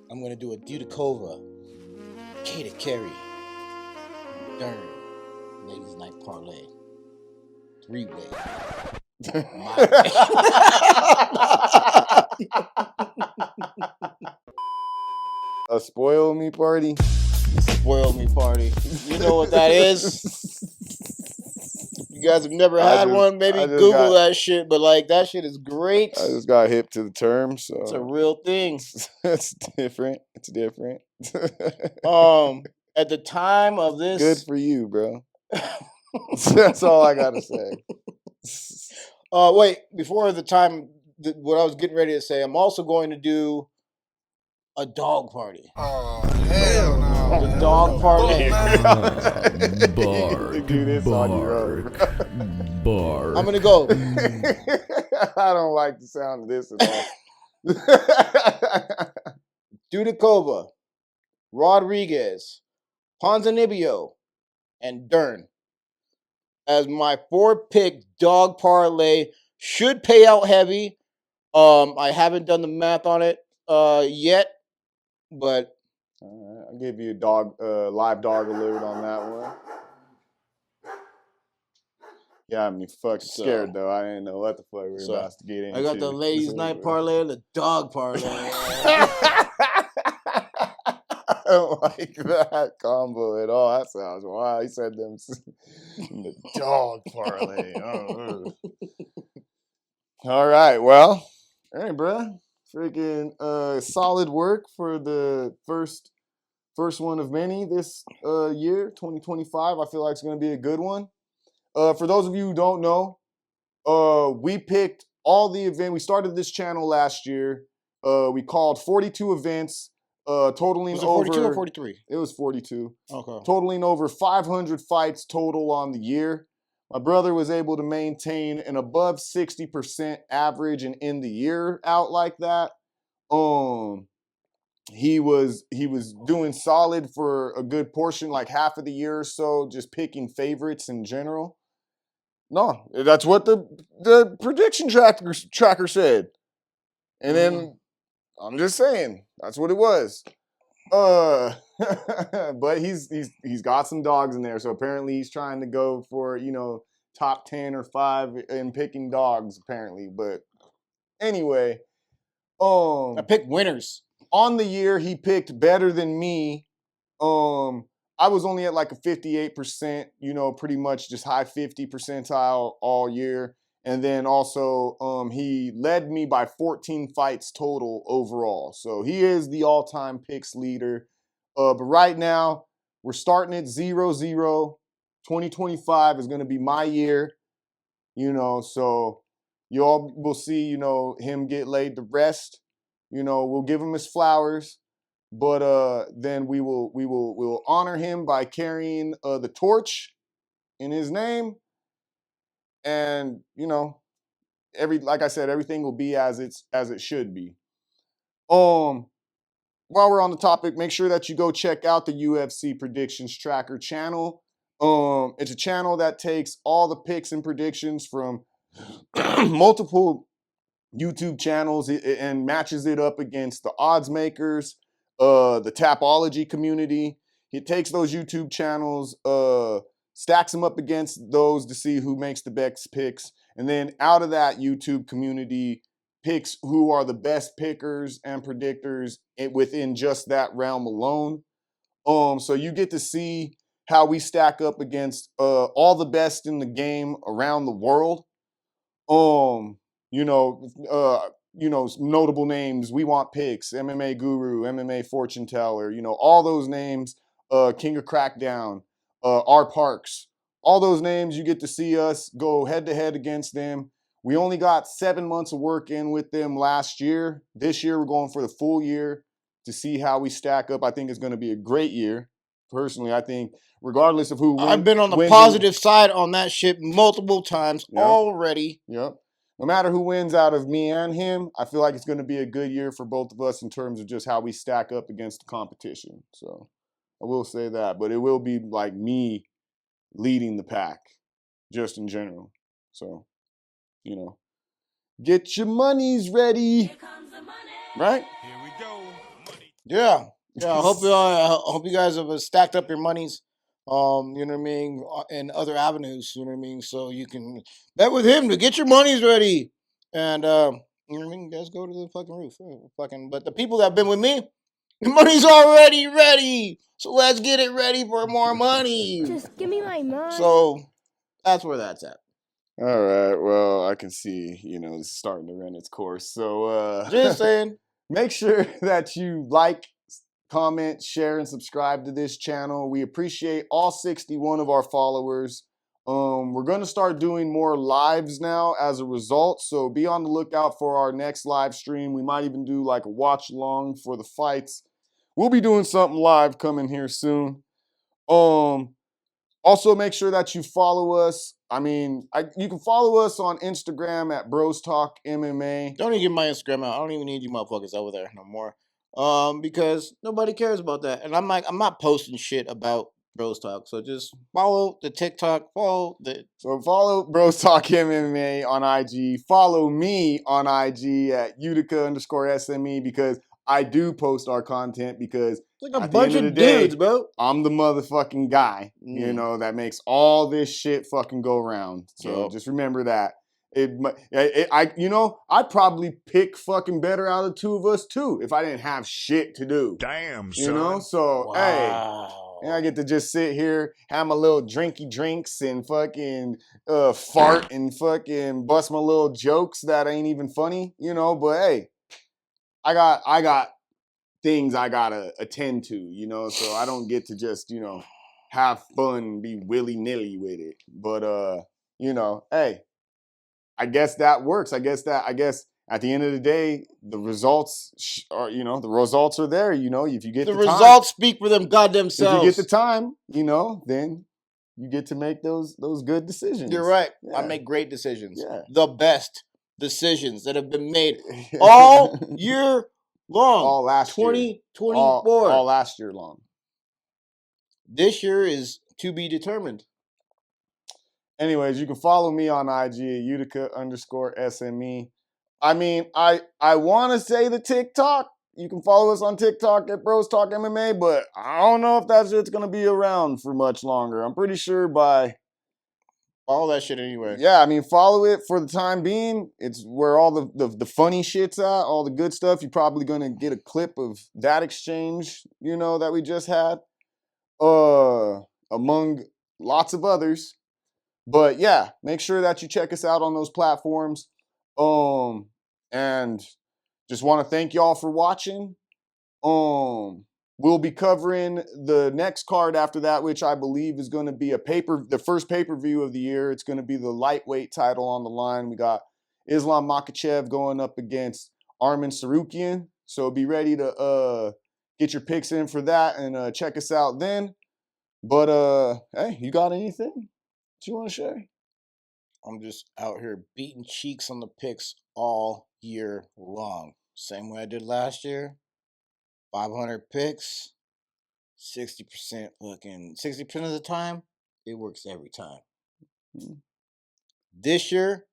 I'm going to do a Dudikova, Kata Carey, Dern ladies night parlay. 3-way. A spoil me party? Spoil me party. You know what that is? You guys have never had one, maybe Google that shit, but like that shit is great. I just got hip to the term, so it's a real thing. It's different. At the time of this, good for you, bro. That's all I gotta say. Wait, before the time, what I was getting ready to say, I'm also going to do a dog party. Oh, hell no. The dog party. You do this on your own. Bark. I'm going to go. I don't like the sound of this at all. Dudikova, Rodriguez, Ponzinibbio, and Dern as my 4-pick dog parlay. Should pay out heavy. I haven't done the math on it yet, but I'll give you a dog, live dog alert on that one. Yeah, I mean, fucking scared though. I didn't know what the fuck we were about to get into. I got the ladies' night parlay and the dog parlay. I don't like that combo at all. That sounds wild. He said them the dog parlay. Oh. All right, well, all right, bruh. Freaking solid work for the first one of many this year, 2025. I feel like it's going to be a good one. For those of you who don't know, we picked all the events. We started this channel last year. We called 42 events, totaling Was it over 42 or 43? It was 42. Okay. Totaling over 500 fights total on the year. My brother was able to maintain an above 60% average and end the year out like that. He was doing solid for a good portion, like half of the year or so, just picking favorites in general. No, that's what the prediction tracker said. And then I'm just saying, that's what it was. But he's got some dogs in there, so apparently he's trying to go for, top 10 or 5 in picking dogs, apparently. But anyway, I picked winners. On the year, he picked better than me. I was only at like a 58%, pretty much just high 50 percentile all year. And then also, he led me by 14 fights total overall. So he is the all-time picks leader. But right now, we're starting at 0-0. 2025 is going to be my year, so you all will see, him get laid to rest. We'll give him his flowers. But then we'll honor him by carrying the torch in his name, and like I said, everything will be as it should be. While we're on the topic, make sure that you go check out the UFC Predictions Tracker channel. It's a channel that takes all the picks and predictions from multiple YouTube channels and matches it up against the odds makers, the Tapology community. He takes those YouTube channels, stacks them up against those to see who makes the best picks. And then out of that YouTube community, picks who are the best pickers and predictors within just that realm alone. So you get to see how we stack up against all the best in the game around the world. Notable names. We Want Picks, MMA Guru, MMA Fortune Teller, all those names, King of Crackdown, R Parks, all those names, you get to see us go head to head against them. We only got 7 months of work in with them last year. This year, we're going for the full year to see how we stack up. I think it's going to be a great year. Personally, I think regardless of who wins. I've been on the positive side on that shit multiple times already. Yep. No matter who wins out of me and him, I feel like it's going to be a good year for both of us in terms of just how we stack up against the competition. So I will say that. But it will be like me leading the pack just in general. So, get your monies ready. Here comes the money. Right? Here we go. Money. Yeah. I hope you guys have stacked up your monies, in other avenues, so you can bet with him to get your monies ready. And, you guys go to the fucking roof. But the people that have been with me, the money's already ready. So let's get it ready for more money. Just give me my money. So that's where that's at. All right. Well, I can see, this is starting to run its course. So, just saying. Make sure that you like, comment, share, and subscribe to this channel. We appreciate all 61 of our followers. We're going to start doing more lives now as a result, so be on the lookout for our next live stream. We might even do like a watch along for the fights. We'll be doing something live coming here soon. Also, make sure that you follow us. I mean, you can follow us on Instagram at Bros Talk MMA. Don't even get my Instagram out. I don't even need you motherfuckers over there no more. Because nobody cares about that. And I'm not posting shit about Bros Talk. So just follow the TikTok, So follow Bros Talk MMA on IG. Follow me on IG at UTICA_SME because I do post our content because it's like a at the bunch end of of the day, dudes, bro. I'm the motherfucking guy, Mm. that makes all this shit fucking go round. So Yup. just remember that. I'd probably pick fucking better out of the two of us too if I didn't have shit to do. Damn, You know, son. so hey. Wow. And I get to just sit here, have my little drinky drinks and fucking fart and fucking bust my little jokes that ain't even funny, but hey, I got things I gotta attend to, so I don't get to just, have fun and be willy-nilly with it. But hey, I guess that works. I guess at the end of the day, the results are, the results are there, if you get The the results time, speak for them goddamn selves. if you get the time, then you get to make those good decisions. You're right. Yeah. I make great decisions. Yeah. The best decisions that have been made all year long. All last year. 2024. All last year long. This year is to be determined. Anyways, you can follow me on IG at Utica_SME. I mean, I want to say the TikTok. You can follow us on TikTok at Bros Talk MMA, but I don't know if that shit's going to be around for much longer. I'm pretty sure by... All that shit anyway. Yeah, I mean, follow it for the time being. It's where all the funny shit's at, all the good stuff. You're probably going to get a clip of that exchange, that we just had, among lots of others. But yeah, make sure that you check us out on those platforms. And just want to thank y'all for watching. We'll be covering the next card after that, which I believe is going to be the first pay-per-view of the year. It's going to be the lightweight title on the line. We got Islam Makhachev going up against Arman Sarukian. So be ready to get your picks in for that and check us out then. But hey, you got anything that you want to share? I'm just out here beating cheeks on the picks all year long. Same way I did last year. 500 picks, 60% fucking 60% of the time, it works every time. Mm-hmm. This year,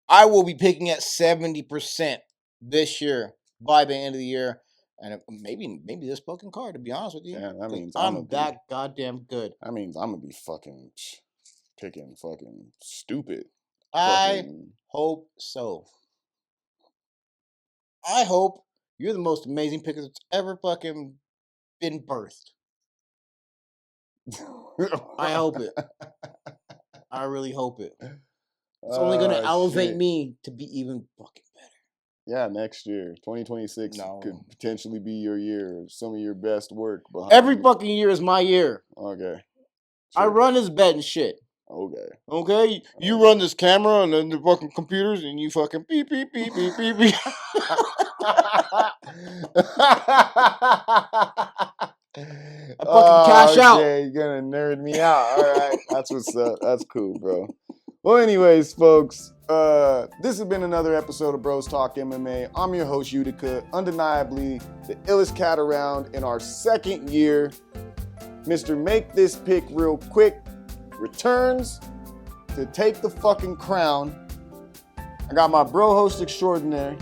I will be picking at 70% this year by the end of the year. And maybe this fucking card, to be honest with you. Yeah, that means I'm that goddamn good. That means I'm gonna be fucking picking fucking stupid. I hope so. I hope you're the most amazing picker that's ever fucking been birthed. I hope it. I really hope it. It's only going to elevate me to be even fucking better. Yeah, next year, 2026 could potentially be your year. Some of your best work behind every fucking year is my year. Okay. Sure. I run this bed and shit. Okay? You run this camera and then the fucking computers and you fucking beep, beep, beep, beep, beep, beep. I fucking cash out. Okay, you're gonna nerd me out. All right. That's what's up. That's cool, bro. Well, anyways, folks, this has been another episode of Bros Talk MMA. I'm your host, Utica, undeniably the illest cat around in our second year. Mr. Make This Pick Real Quick returns to take the fucking crown. I got my bro host extraordinary.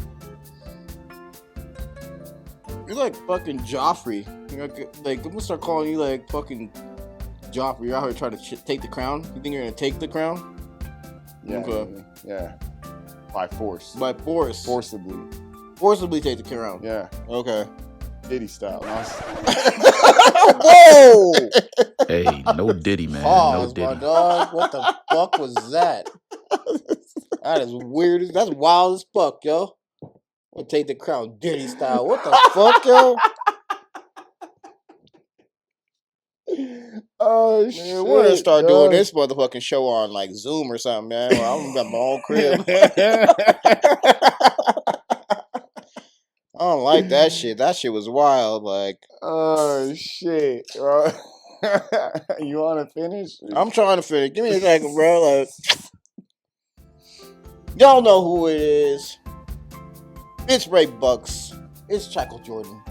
You're like fucking Joffrey. Like, I'm gonna start calling you like fucking Joffrey. You're out here trying to take the crown. You think you're gonna take the crown? Yeah. Okay. Yeah. By force. By force. Forcibly. Forcibly take the crown. Yeah. Okay. Diddy style. Whoa! Hey, no Diddy, man. Pause, no Diddy. My dog. What the fuck was that? That is weird. That's wild as fuck, yo. I'll take the crown Diddy style. What the fuck, yo? Oh, man, shit. We're gonna start doing this motherfucking show on like Zoom or something, man. Where I'm at my own crib. I don't like that shit. That shit was wild. Like, oh shit. You want to finish? I'm trying to finish. Give me a second, bro. Like, y'all know who it is. It's RayBucks. It's Chackle Jordan.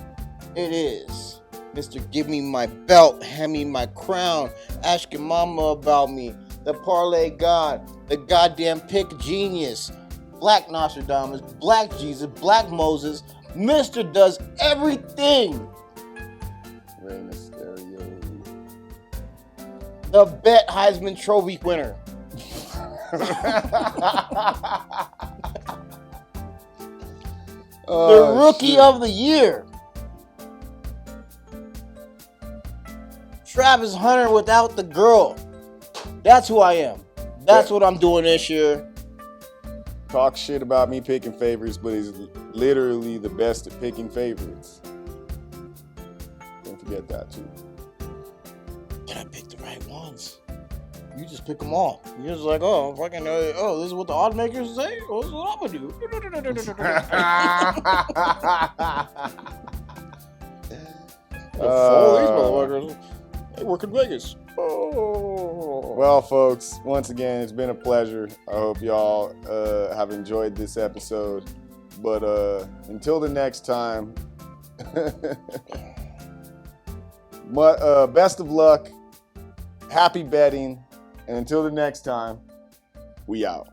It is Mr. Give Me My Belt, Hand Me My Crown, Ask Your Mama About Me, the Parlay God, the goddamn pick genius, Black Nostradamus, Black Jesus, Black Moses, Mr. Does Everything, Rey Mysterio. the Bet Heisman Trophy winner. The Rookie of the Year. Travis Hunter without the girl. That's who I am. That's what I'm doing this year. Talk shit about me picking favorites, but he's literally the best at picking favorites. Don't forget that too. But I picked the right ones. You just pick them all. You're just like, oh, fucking, this is what the odd makers say? Oh, this is what I'm gonna do. These motherfuckers, they work in Vegas. Oh. Well, folks, once again, it's been a pleasure. I hope y'all have enjoyed this episode. But until the next time, best of luck, happy betting, and until the next time, we out.